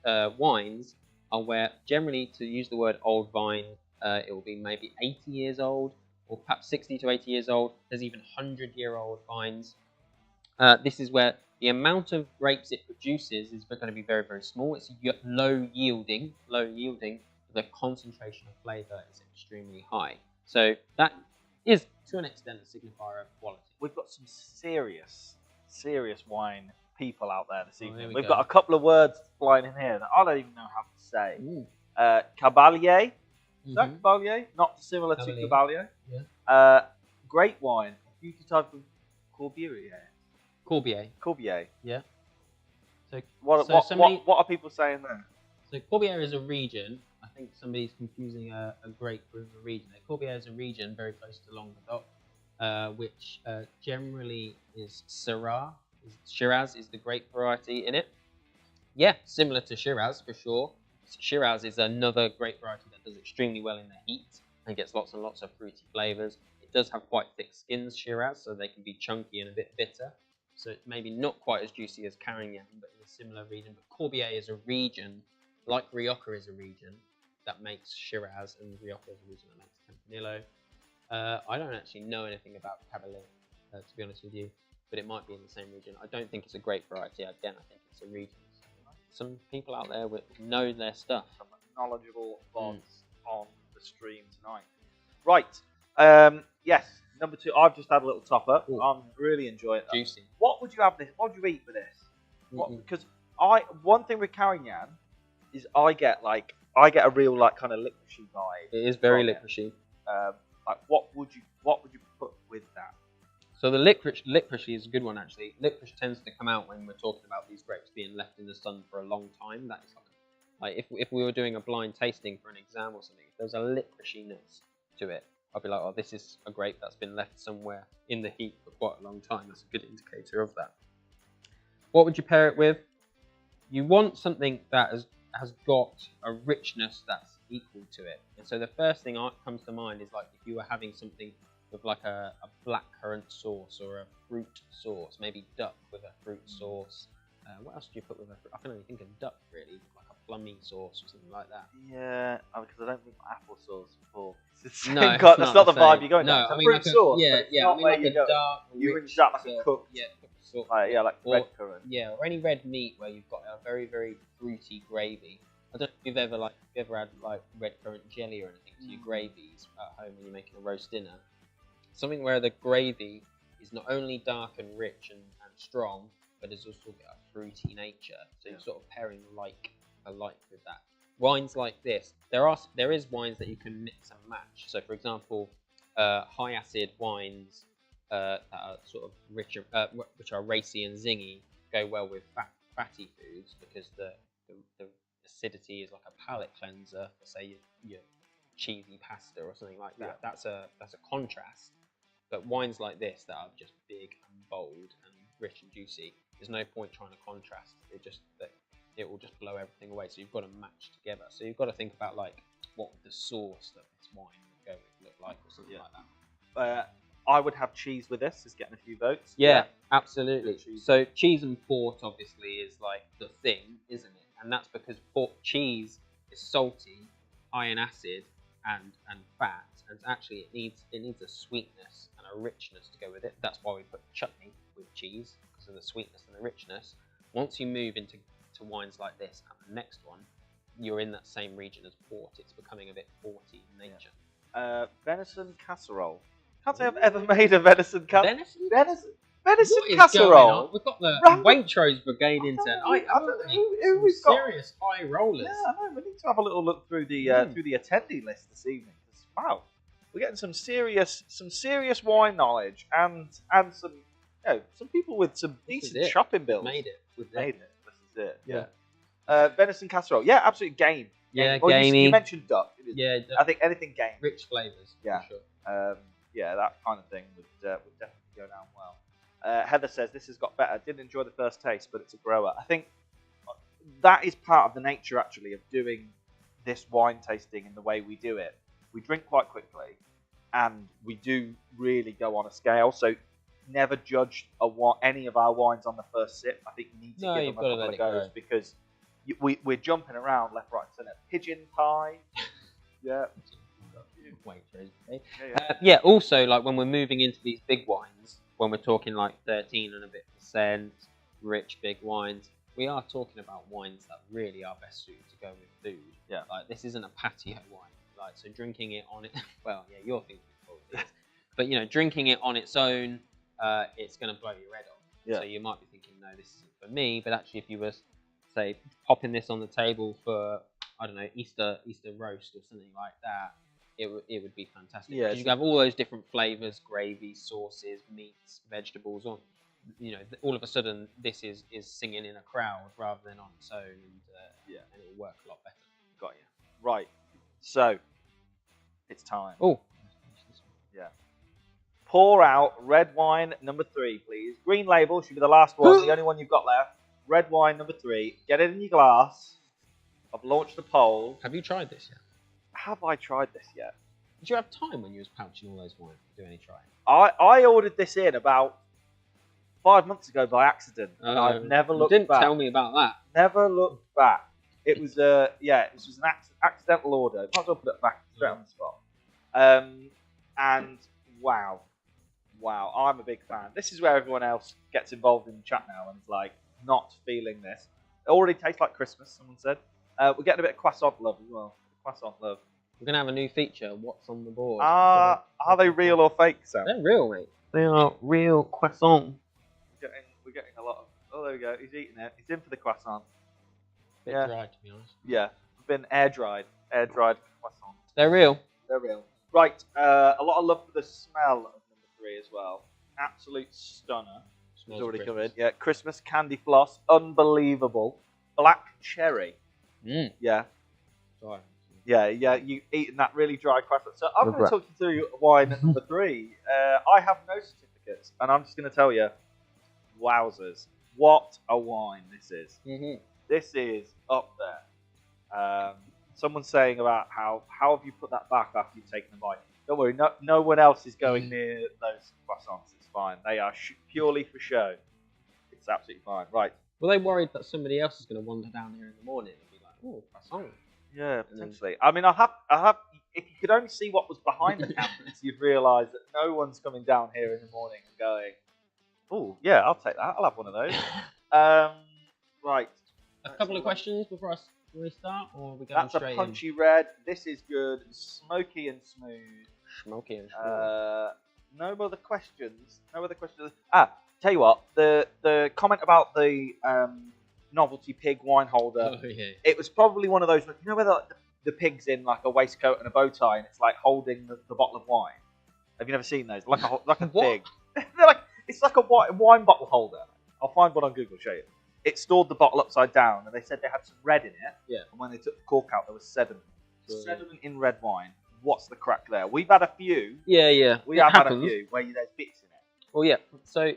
wines are where, generally, to use the word old vine, it will be maybe 80 years old, or perhaps 60 to 80 years old. There's even 100-year-old vines. This is where the amount of grapes it produces is going to be very, very small. It's low yielding. The concentration of flavour is extremely high. So that is, to an extent, a signifier of quality. We've got some serious wine people out there this evening. We've go. got a couple of words flying in here that I don't even know how to say. Cavalier. Is that Cavalier? Not dissimilar to Cavalier. Yeah. Great wine. A beauty type of Corbière. Yeah. So what are people saying there? So Corbière is a region. I think somebody's confusing a grape with a region. Corbière is a region very close to Languedoc, which generally is Syrah. Shiraz is the grape variety in it. Yeah, similar to Shiraz for sure. Shiraz is another grape variety that does extremely well in the heat and gets lots and lots of fruity flavours. It does have quite thick skins, Shiraz, so they can be chunky and a bit bitter. So it's maybe not quite as juicy as Carignan, but in a similar region. But Corbière is a region, like Rioja is a region, that makes Shiraz, and Rioja is a region that makes Tempranillo. I don't actually know anything about Cavalier, to be honest with you, but it might be in the same region. I don't think it's a grape variety. Again, I think it's a region. Some people out there know their stuff. Some knowledgeable bots on the stream tonight. Right. Yes. Number 2. I've just had a little top up. Ooh. I'm really enjoying it. Juicy. What would you have this? What would you eat with this? Because one thing with Carignan is I get a real kind of licoricey vibe. It is very licoricey. What would you put with that? So the licoricey is a good one actually. Licorice tends to come out when we're talking about these grapes being left in the sun for a long time. That is like if we were doing a blind tasting for an exam or something, if there's a licoriciness to it, I'd be like, oh, this is a grape that's been left somewhere in the heat for quite a long time. That's a good indicator of that. What would you pair it with? You want something that has got a richness that's equal to it. And so the first thing that comes to mind is like if you were having something with like a blackcurrant sauce or a fruit sauce, maybe duck with a fruit sauce. What else do you put with a fruit? I can only think of duck really, like a plummy sauce or something like that. Yeah, because I don't think applesauce before. No, that's not the vibe you're going. No, down. I mean fruit sauce. Yeah, I mean like a dark. You rinse that like a cooked. Yeah, cooked sauce. Like red currant. Yeah, or any red meat where you've got a very, very fruity gravy. I don't know if you've ever had like red currant jelly or anything to your gravies at home when you're making a roast dinner. Something where the gravy is not only dark and rich and strong, but has also got a fruity nature. So you're sort of pairing like with that. Wines like this, there is wines that you can mix and match. So for example, high acid wines that are sort of richer, which are racy and zingy, go well with fatty foods because the acidity is like a palate cleanser for say your cheesy pasta or something like that. That's a contrast. But wines like this that are just big and bold and rich and juicy, there's no point trying to contrast. It will just blow everything away. So you've got to match together. So you've got to think about like what would the sauce that this wine would go with look like or something like that. I would have cheese with this. Is getting a few votes. Yeah, absolutely. So cheese and port obviously is like the thing, isn't it? And that's because cheese is salty, high in acid and fat, and actually it needs a sweetness and a richness to go with it. That's why we put chutney with cheese, because of the sweetness and the richness. Once you move into wines like this and the next one, you're in that same region as port. It's becoming a bit porty in nature. Venison casserole. Can't say I've ever made a venison casserole. Venison What casserole. We've got the Waitrose Brigade in town. Who's got serious high rollers? Yeah, I know. We need to have a little look through the attendee list this evening. Wow, we're getting some serious wine knowledge and some some people with some This is decent it. shopping bills Made it. With made it. This is it. Yeah. Venison casserole. Yeah, absolutely game. Yeah, Well, gamey. you mentioned duck. Yeah, I think anything game. rich flavours. Yeah. For sure. Yeah, that kind of thing would definitely go down well. Heather says this has got better. Didn't enjoy the first taste, but it's a grower. I think that is part of the nature actually of doing this wine tasting in the way we do it. We drink quite quickly, and we do really go on a scale. So never judge any of our wines on the first sip. I think you need to give them a couple of goes because we're jumping around left, right, and centre. Pigeon pie. Yeah. Yeah, also, like when we're moving into these big wines, when we're talking like 13 and a bit percent, rich big wines, we are talking about wines that really are best suited to go with food. Yeah. Like this isn't a patio wine. Like so, drinking it on it. Well, yeah, you're thinking it is, but you know, drinking it on its own, it's going to blow your head off. Yeah. So you might be thinking, no, this isn't for me. But actually, if you were, say, popping this on the table for, I don't know, Easter roast or something like that, it would be fantastic. Yeah, you have all those different flavors, gravy, sauces, meats, vegetables on. You know, all of a sudden, this is singing in a crowd rather than on its own, and it'll work a lot better. Got you. Right. So, it's time. Oh. Yeah. Pour out red wine number 3, please. Green label should be the last one, the only one you've got left. Red wine number 3. Get it in your glass. I've launched the poll. Have you tried this yet? Have I tried this yet? Did you have time when you was pouching all those wines to do any trying? I ordered this in about 5 months ago by accident. And I've never looked back. You didn't tell me about that. Never looked back. It was it was just an accidental order. Might as well put it back straight on the spot. And wow, I'm a big fan. This is where everyone else gets involved in the chat now and is like not feeling this. It already tastes like Christmas. Someone said. We're getting a bit of croissant love as well. Croissant love. We're gonna have a new feature. What's on the board? Are they real or fake, Sam? They're real, mate. They are real croissant. We're getting a lot of. Oh, there we go. He's eating it. He's in for the croissant. Bit dry, to be honest. Yeah, been air dried croissant. They're real. They're real. Right, a lot of love for the smell of number 3 as well. Absolute stunner. It's already come in. Yeah, Christmas candy floss, unbelievable. Black cherry. Yeah. Sorry. Yeah, you eating that really dry croissant. So I'm going to talk you through wine number 3. I have no certificates, and I'm just going to tell you, wowzers, what a wine this is. This is up there. Someone's saying about how have you put that back after you've taken a bite. Don't worry, no one else is going near those croissants. It's fine. They are purely for show. It's absolutely fine. Right. Were they worried that somebody else is going to wander down here in the morning and be like, oh, croissant? Yeah, potentially. I mean, I have. If you could only see what was behind the cabinets, you'd realise that no one's coming down here in the morning and going, "Oh, yeah, I'll take that. I'll have one of those." Right. A couple of questions before we start, or are we going That's straight a punchy red. This is good, smoky and smooth. Smoky and smooth. No other questions. Tell you what. The comment about the novelty pig wine holder. Oh, yeah. It was probably one of those. You know where the pig's in like a waistcoat and a bow tie, and it's like holding the bottle of wine. Have you never seen those? Like a pig. It's like a wine bottle holder. I'll find one on Google. Show you. It stored the bottle upside down, and they said they had some red in it. Yeah. And when they took the cork out, there was sediment. Sediment in red wine. What's the crack there? We've had a few. Yeah. We have had a few where there's bits in it. Well, yeah. So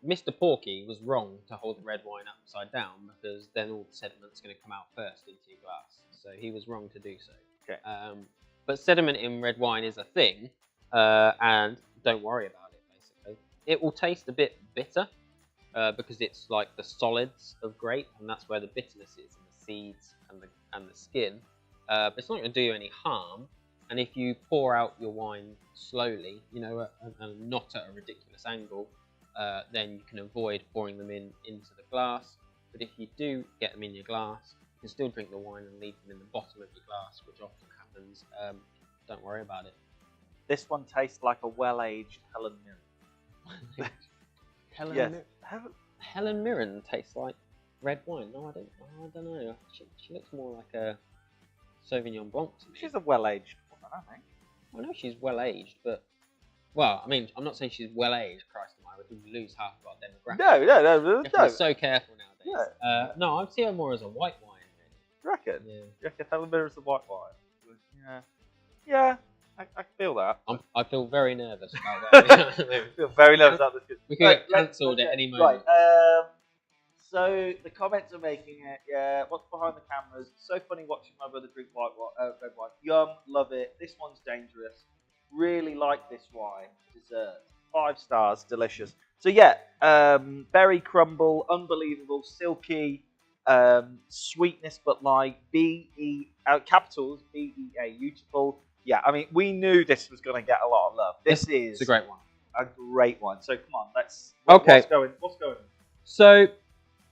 Mr. Porky was wrong to hold the red wine upside down because then all the sediment's going to come out first into your glass. So he was wrong to do so. Okay. But sediment in red wine is a thing, and don't worry about it. Basically, it will taste a bit bitter. Because it's like the solids of grape, and that's where the bitterness is, in the seeds and the skin. But it's not going to do you any harm. And if you pour out your wine slowly, and not at a ridiculous angle, then you can avoid pouring them into the glass. But if you do get them in your glass, you can still drink the wine and leave them in the bottom of your glass, which often happens. Don't worry about it. This one tastes like a well-aged Helen Mirren. Helen Mirren tastes like red wine. No, I don't know. She looks more like a Sauvignon Blanc to me. She's a well-aged woman, I think. I know she's well-aged, but Well, I mean, I'm not saying she's well aged. Christ, we would lose half of our demographic. No. You have to be so careful nowadays. Yeah. No, I'd see her more as a white wine. You reckon? Really. You reckon Helen Mirren's the white wine? Yeah. I feel that. I feel very nervous about that. I feel very nervous about this. We could get cancelled at any moment. Right. So the comments are making it. Yeah. What's behind the cameras? So funny watching my brother drink red wine. Yum. Love it. This one's dangerous. Really like this wine. Dessert. 5 stars. Delicious. So yeah. Berry crumble. Unbelievable. Silky. Sweetness, but like capitals BEA. Beautiful. Yeah, I mean, we knew this was going to get a lot of love. This is a great one. A great one. So come on, let's. Okay. What's going on? So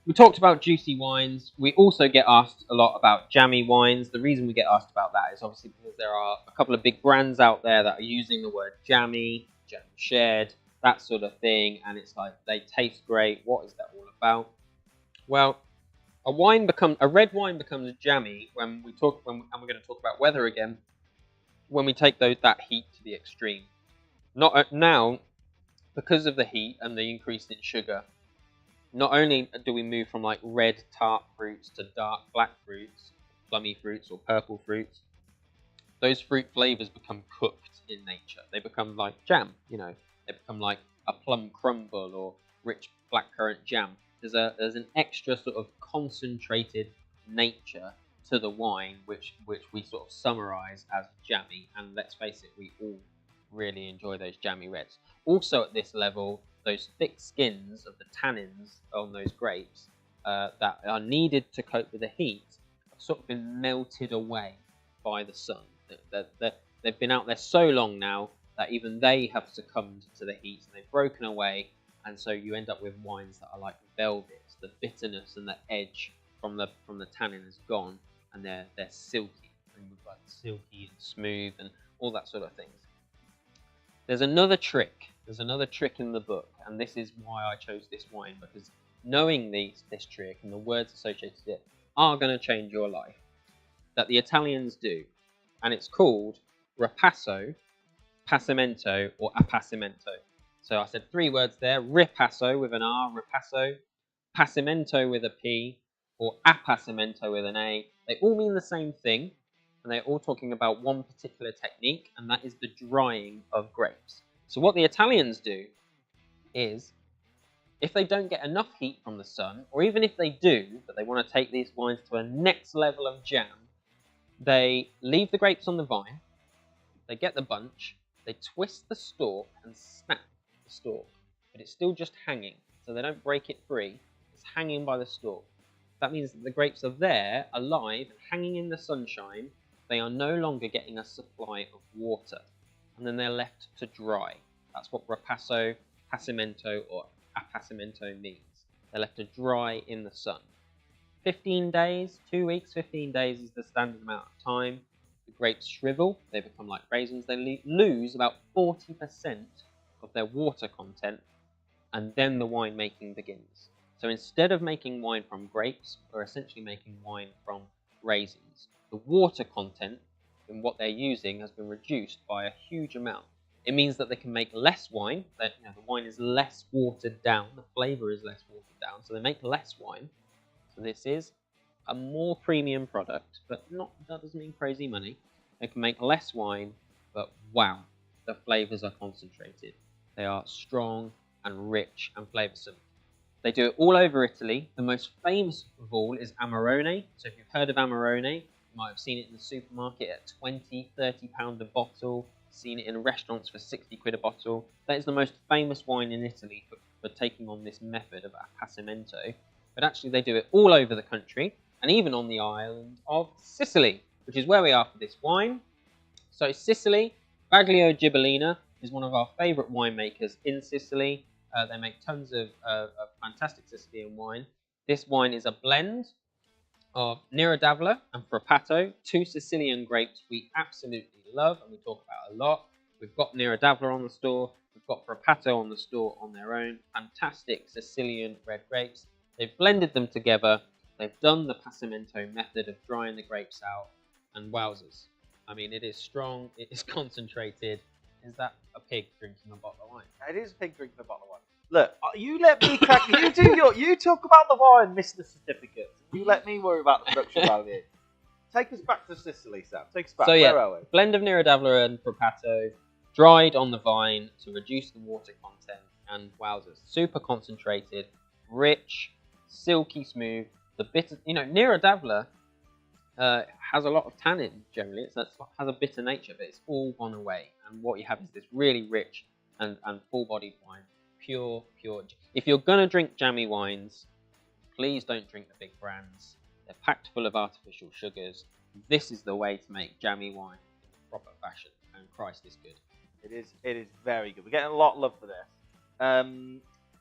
we talked about juicy wines. We also get asked a lot about jammy wines. The reason we get asked about that is obviously because there are a couple of big brands out there that are using the word jammy, jam shared, that sort of thing, and it's like they taste great. What is that all about? Well, a red wine becomes jammy when we're going to talk about weather again. When we take that heat to the extreme. Now, because of the heat and the increase in sugar, not only do we move from like red tart fruits to dark black fruits, plummy fruits or purple fruits, those fruit flavors become cooked in nature. They become like jam, they become like a plum crumble or rich blackcurrant jam. There's an extra sort of concentrated nature to the wine, which we sort of summarize as jammy, and let's face it, we all really enjoy those jammy reds. Also at this level, those thick skins of the tannins on those grapes that are needed to cope with the heat have sort of been melted away by the sun. They've been out there so long now that even they have succumbed to the heat and they've broken away, and so you end up with wines that are like velvet. The bitterness and the edge from the tannin is gone, and they're silky and smooth and all that sort of things. There's another trick in the book, and this is why I chose this wine, because knowing this trick and the words associated with it are going to change your life, that the Italians do, and it's called ripasso, passamento, or appassimento. So I said 3 words there: ripasso with an R, ripasso, passamento with a P, or appassimento with an A. They all mean the same thing, and they're all talking about one particular technique, and that is the drying of grapes. So what the Italians do is, if they don't get enough heat from the sun, or even if they do, but they want to take these wines to a next level of jam, they leave the grapes on the vine, they get the bunch, they twist the stalk and snap the stalk, but it's still just hanging, so they don't break it free, it's hanging by the stalk. That means that the grapes are there, alive, and hanging in the sunshine. They are no longer getting a supply of water, and then they're left to dry. That's what ripasso, passamento, or appassimento means. They're left to dry in the sun. 15 days, 2 weeks, 15 days is the standard amount of time. The grapes shrivel, they become like raisins. They lose about 40% of their water content, and then the winemaking begins. So instead of making wine from grapes, we're essentially making wine from raisins. The water content in what they're using has been reduced by a huge amount. It means that they can make less wine, that the wine is less watered down, the flavour is less watered down, so they make less wine. So this is a more premium product, but that doesn't mean crazy money. They can make less wine, but wow, the flavours are concentrated. They are strong and rich and flavoursome. They do it all over Italy. The most famous of all is Amarone. So if you've heard of Amarone, you might have seen it in the supermarket at £20, £30 a bottle, seen it in restaurants for 60 quid a bottle. That is the most famous wine in Italy for taking on this method of appassimento. But actually they do it all over the country, and even on the island of Sicily, which is where we are for this wine. So Sicily, Baglio Ghibellina is one of our favourite winemakers in Sicily. They make tons of fantastic Sicilian wine. This wine is a blend of Nero d'Avola and Frappato, 2 Sicilian grapes we absolutely love and we talk about a lot. We've got Nero d'Avola on the store, we've got Frappato on the store on their own. Fantastic Sicilian red grapes. They've blended them together, they've done the passamento method of drying the grapes out, and wowzers. I mean, it is strong, it is concentrated, Is that a pig drinking a bottle of wine? It is a pig drinking a bottle of wine. Look, you let me crack. You talk about the wine, Mr. Certificate. You let me worry about the production value. Take us back to Sicily, Sam. Take us back. So yeah, Where are we? blend of Nirodavla and Frappato, dried on the vine to reduce the water content, and wowzers, super concentrated, rich, silky smooth. The bitter, Nirodavla has a lot of tannin generally. It has a bitter nature, but it's all gone away. And what you have is this really rich and full-bodied wine, pure. If you're gonna drink jammy wines, please don't drink the big brands. They're packed full of artificial sugars. This is the way to make jammy wine in proper fashion, and Christ is good. It is very good. We're getting a lot of love for this.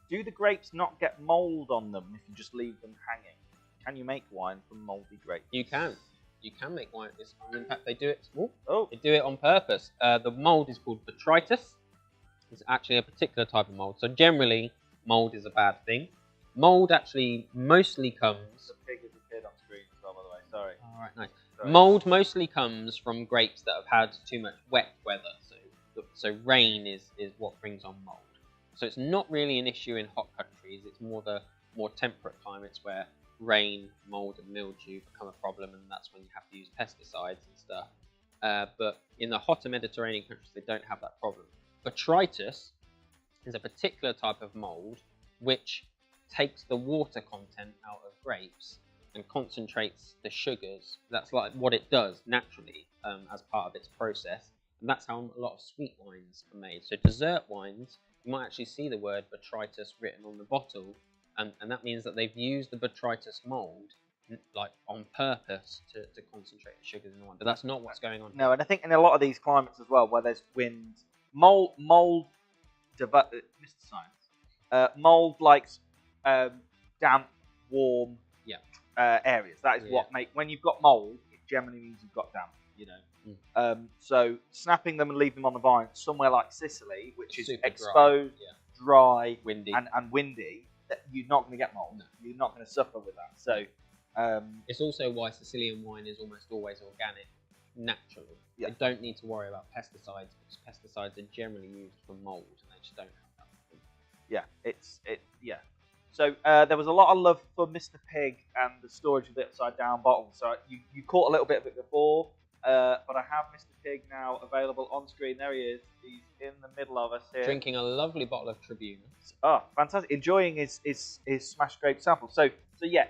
Do the grapes not get mold on them if you just leave them hanging? Can you make wine from moldy grapes? You can make wine. In fact, they do it. Oh, They do it on purpose. The mold is called botrytis. It's actually a particular type of mold. So generally, mold is a bad thing. Mold actually mostly comes. the pig has appeared on screen as well, by the way. Sorry. All right, nice. Sorry. Mold mostly comes from grapes that have had too much wet weather. So rain is what brings on mold. So it's not really an issue in hot countries. It's more the more temperate climates where rain, mold, and mildew become a problem, and that's when you have to use pesticides and stuff. But in the hotter Mediterranean countries, they don't have that problem. Botrytis is a particular type of mold which takes the water content out of grapes and concentrates the sugars. That's like what it does naturally as part of its process. And that's how a lot of sweet wines are made. So dessert wines, you might actually see the word botrytis written on the bottle, and that means that they've used the botrytis mold like on purpose to concentrate the sugars in the wine. But that's not what's going on. No, and I think in a lot of these climates as well, where there's wind, mold, Mr. Science, mold likes damp, warm, areas. That is what when you've got mold, it generally means you've got damp. So snapping them and leaving them on the vine somewhere like Sicily, which is super exposed, dry, windy, and windy, you're not going to get mold. No. You're not going to suffer with that. So it's also why Sicilian wine is almost always organic, naturally. Yeah. They don't need to worry about pesticides because pesticides are generally used for mold, and they just don't have that. Yeah. So there was a lot of love for Mr. Pig and the storage of the upside down bottle. So you caught a little bit of it before. But I have Mr. Pig now available on screen. There he is. He's in the middle of us here. Drinking a lovely bottle of Tribuna. Oh, fantastic. Enjoying his smashed grape sample. So yeah,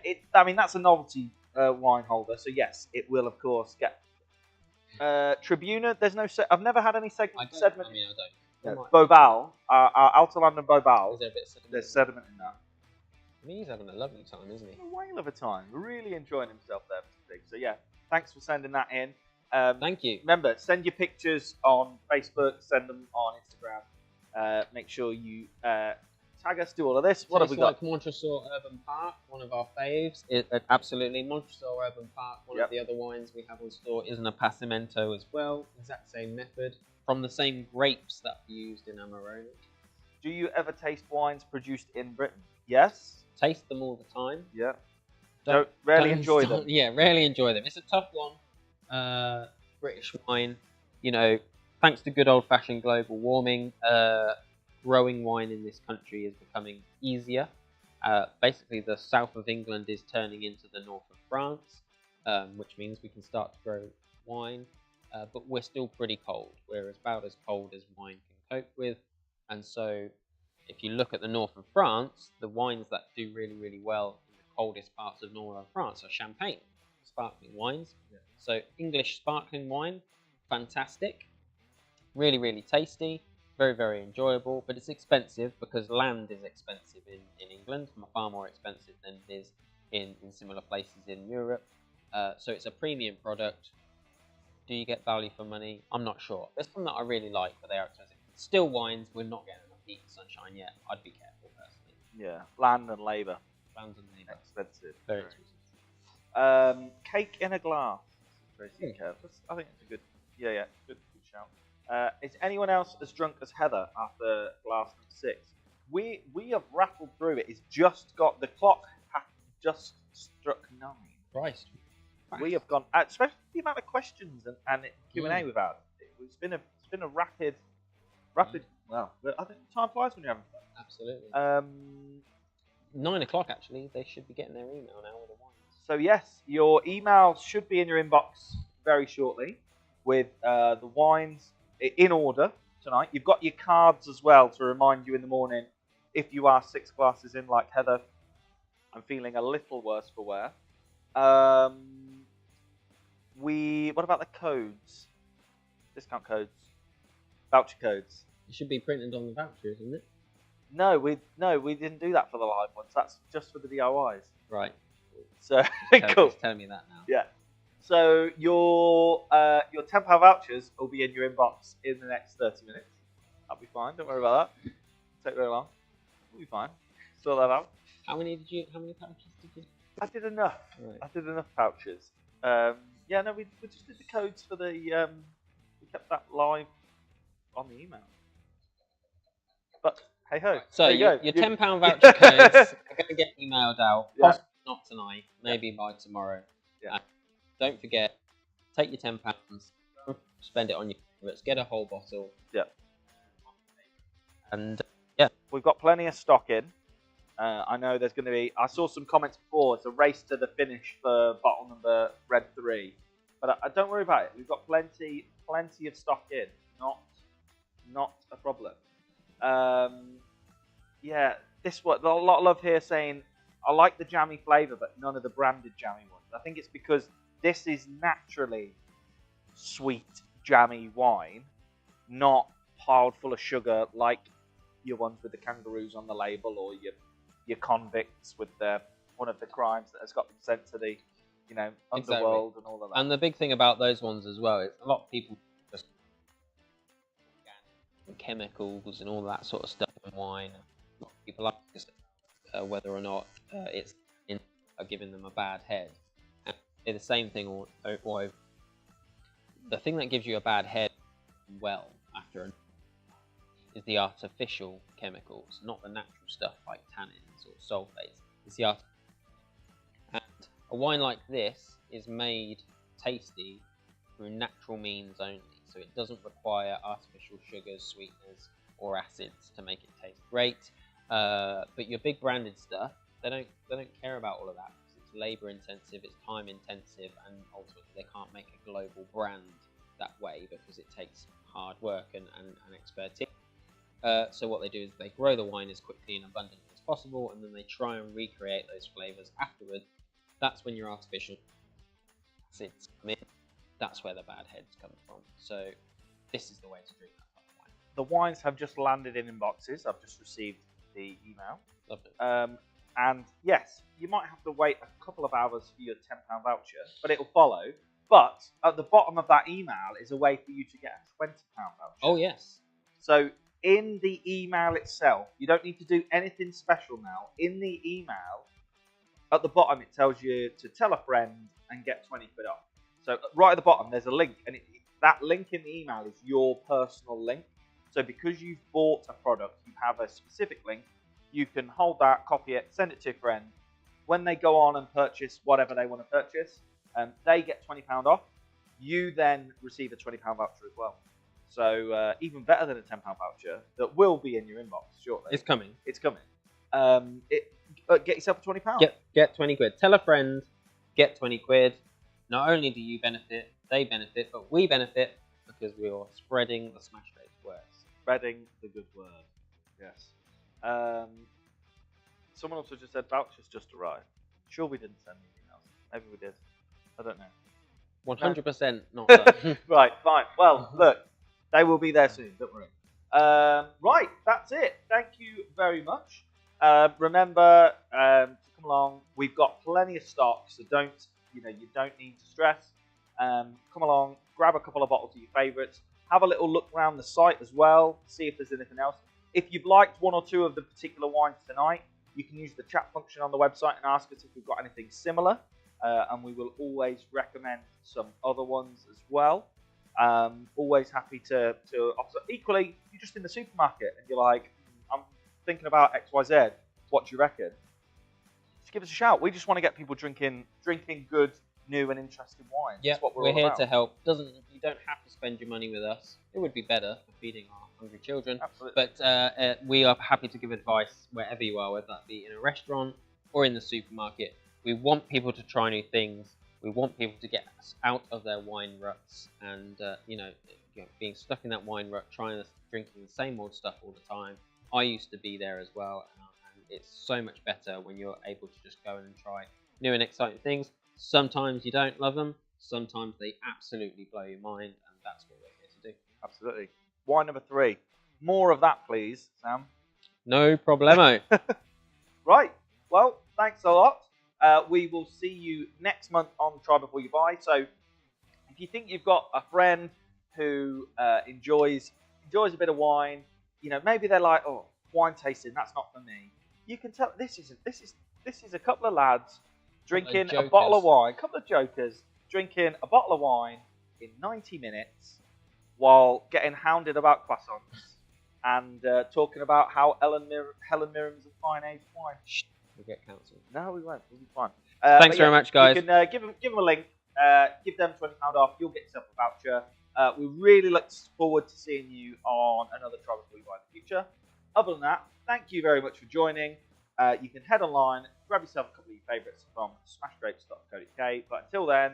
that's a novelty wine holder. So yes, it will, of course, get... Tribuna, there's no... I've never had any sediment. I don't. Bobal, our Altoland and Bobal. Is there a bit of sediment? There's sediment in that. I mean, he's having a lovely time, isn't he? A whale of a time. Really enjoying himself there, Mr. Pig. So yeah, thanks for sending that in. Thank you. Remember, send your pictures on Facebook, send them on Instagram. Make sure you tag us, do all of this. What have we got? Like Montresor Urban Park, one of our faves. Absolutely. Montresor Urban Park, one of the other wines we have on store, is an Appassimento as well. Exact same method. From the same grapes that we used in Amarone. Do you ever taste wines produced in Britain? Yes. Taste them all the time. Yeah. Rarely enjoy them. Yeah, rarely enjoy them. It's a tough one. British wine, thanks to good old-fashioned global warming, growing wine in this country is becoming easier. Basically, the south of England is turning into the north of France, which means we can start to grow wine, but we're still pretty cold. We're about as cold as wine can cope with, and so if you look at the north of France, the wines that do really, really well in the coldest parts of northern France are Champagne, sparkling wines. Yeah. So English sparkling wine, fantastic, really, really tasty, very, very enjoyable, but it's expensive because land is expensive in England, far more expensive than it is in similar places in Europe. So it's a premium product. Do you get value for money? I'm not sure. There's some that I really like, but they are expensive. Still wines, we're not getting enough heat and sunshine yet. I'd be careful personally. Yeah, land and labour. Land and labour. Expensive. Very expensive. Cake in a glass. I think it's a good. Yeah, good shout. Is anyone else as drunk as Heather after glass number 6? We have rattled through it. It's just got the clock just struck 9. Christ. We have gone, especially the amount of questions and Q&A we've had. It's been a rapid Rapid. Well, I think time flies when you're having fun. Absolutely. 9 o'clock, actually. They should be getting their email now with the wines. So yes, your emails should be in your inbox very shortly with the wines in order tonight. You've got your cards as well to remind you in the morning if you are 6 glasses in, like Heather. I'm feeling a little worse for wear. What about the codes? Discount codes, voucher codes. It should be printed on the voucher, isn't it? No, we didn't do that for the live ones. That's just for the DIYs. Right. So cool. Just tell me that now. Yeah. So your £10 vouchers will be in your inbox in the next 30 minutes. That'll be fine. Don't worry about that. Take very long. We'll be fine. Sort that out. How many vouchers did you? I did enough. Right. I did enough vouchers. Yeah, no, we just did the codes for the. We kept that live on the email. But hey ho. So there you go. your £10 voucher codes are going to get emailed out. Yeah. Possibly not tonight, maybe by tomorrow. Yeah. And don't forget, take your £10, spend it on your favourites, get a whole bottle. Yeah. And We've got plenty of stock in. I know there's going to be. I saw some comments before. It's a race to the finish for bottle number Red 3, but I don't worry about it. We've got plenty of stock in. Not a problem. Yeah, this one. A lot of love here saying I like the jammy flavour, but none of the branded jammy ones. I think it's because this is naturally sweet jammy wine, not piled full of sugar like your ones with the kangaroos on the label, or your convicts with one of the crimes that has got them sent to the underworld and all of that. And the big thing about those ones as well is a lot of people just chemicals and all that sort of stuff in wine. A lot of people ask us whether or not it's giving them a bad head. And it's the same thing all over. The thing that gives you a bad head after is the artificial chemicals, not the natural stuff like tannins or sulfates. It's the artificial. And a wine like this is made tasty through natural means only, so it doesn't require artificial sugars, sweeteners, or acids to make it taste great. But your big branded stuff, they don't care about all of that because it's labor intensive, it's time intensive, and ultimately they can't make a global brand that way because it takes hard work and expertise. So what they do is they grow the wine as quickly and abundantly as possible, and then they try and recreate those flavors afterwards. That's when your artificial acids come in. That's where the bad heads come from. So this is the way to drink that type of wine. The wines have just landed in inboxes. I've just received the email. Lovely. And yes, you might have to wait a couple of hours for your £10 voucher, but it'll follow. But at the bottom of that email is a way for you to get a £20 voucher. Oh yes. So in the email itself, you don't need to do anything special now. In the email, at the bottom, it tells you to tell a friend and get 20 quid off. So right at the bottom, there's a link, and that link in the email is your personal link. So because you've bought a product, you have a specific link. You can hold that, copy it, send it to a friend. When they go on and purchase whatever they want to purchase, they get £20 off. You then receive a £20 voucher as well. So even better than a £10 voucher that will be in your inbox shortly. It's coming. It's coming. Get yourself a £20. Get 20 quid. Tell a friend, get 20 quid. Not only do you benefit, they benefit, but we benefit because we are spreading the Smash Days word. Spreading the good word. Yes. Someone also just said vouchers just arrived. Sure, we didn't send the emails. Maybe we did. I don't know. 100% not done. Right, fine. Well, look, they will be there soon. Don't worry. Right, that's it. Thank you very much. Remember to come along. We've got plenty of stock, so you don't need to stress. Come along, grab a couple of bottles of your favourites. Have a little look around the site as well. See if there's anything else. If you've liked one or two of the particular wines tonight, you can use the chat function on the website and ask us if we've got anything similar. And we will always recommend some other ones as well. Always happy to offer. Equally, you're just in the supermarket and you're like, I'm thinking about XYZ. What do you reckon? Just give us a shout. We just want to get people drinking good, new and interesting wines. Yeah, That's what we're all here about. to help. You don't have to spend your money with us. It would be better for feeding our hungry children. Absolutely. But we are happy to give advice wherever you are, whether that be in a restaurant or in the supermarket. We want people to try new things. We want people to get out of their wine ruts and being stuck in that wine rut, drinking the same old stuff all the time. I used to be there as well, and it's so much better when you're able to just go in and try new and exciting things. Sometimes you don't love them. Sometimes they absolutely blow your mind, and that's what we're here to do. Absolutely. Wine number 3. More of that, please, Sam. No problemo. Right. Well, thanks a lot. We will see you next month on Try Before You Buy. So if you think you've got a friend who enjoys a bit of wine, maybe they're like, oh, wine tasting, that's not for me. You can tell this is a couple of lads drinking a bottle of wine, a couple of jokers drinking a bottle of wine in 90 minutes while getting hounded about croissants and talking about how Helen Mirren's a fine aged wine. We'll get cancelled. No, we won't. We'll be fine. Thanks very much, guys. You can give them a link. Give them £20 off. You'll get yourself a voucher. We really look forward to seeing you on another Try Before You Buy in the future. Other than that, thank you very much for joining. You can head online, grab yourself a couple of your favourites from smashgrapes.co.uk. But until then,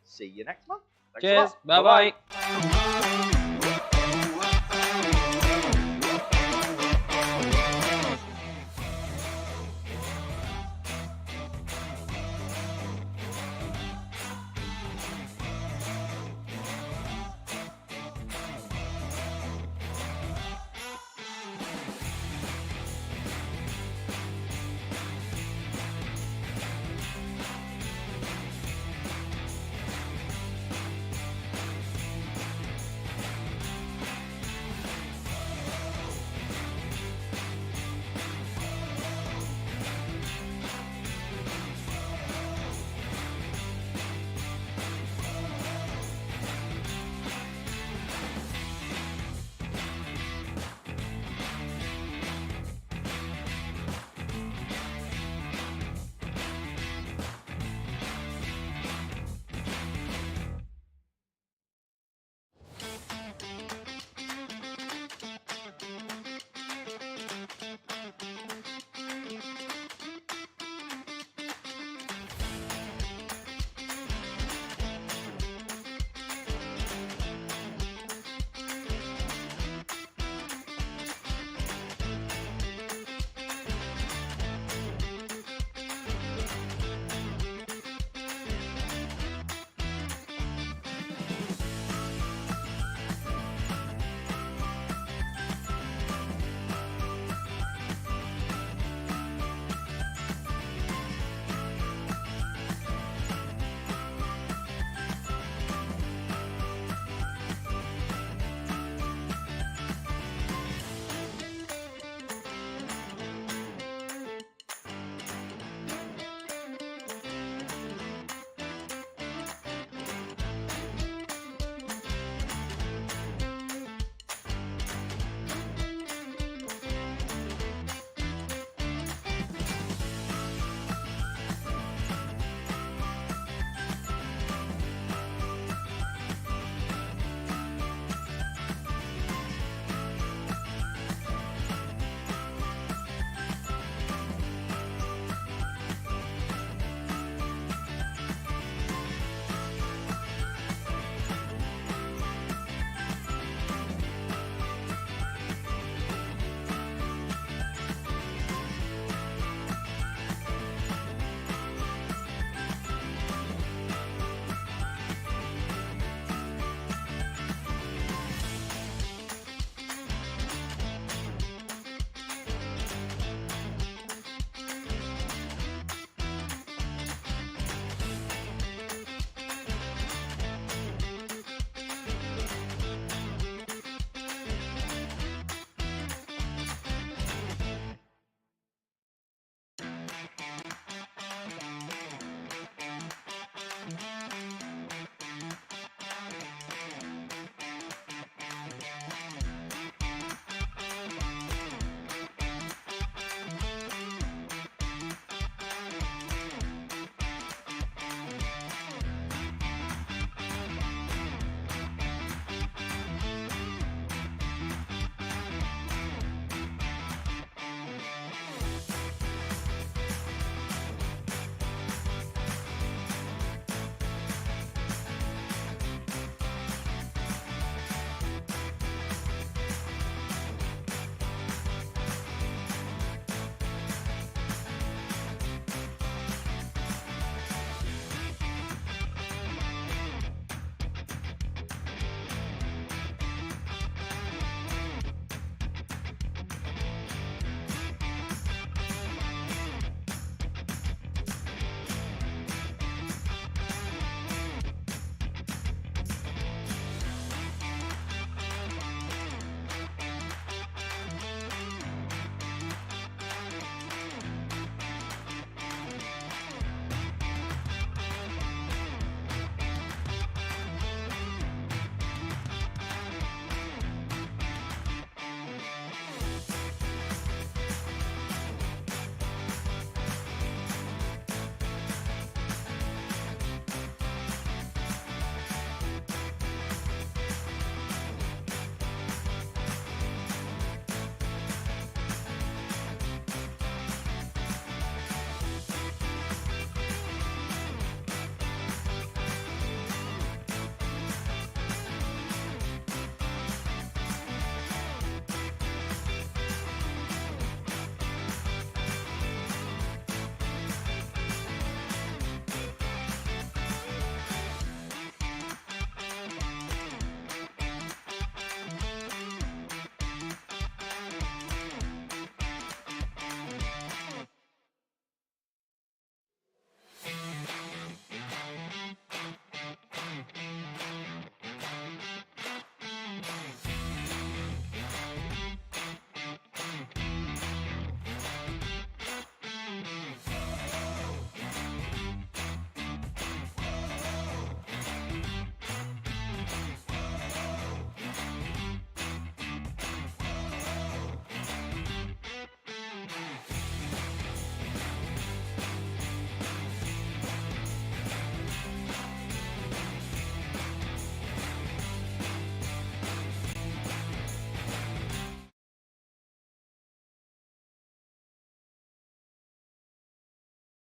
see you next month. Thanks Cheers. a lot. Bye-bye. Bye-bye.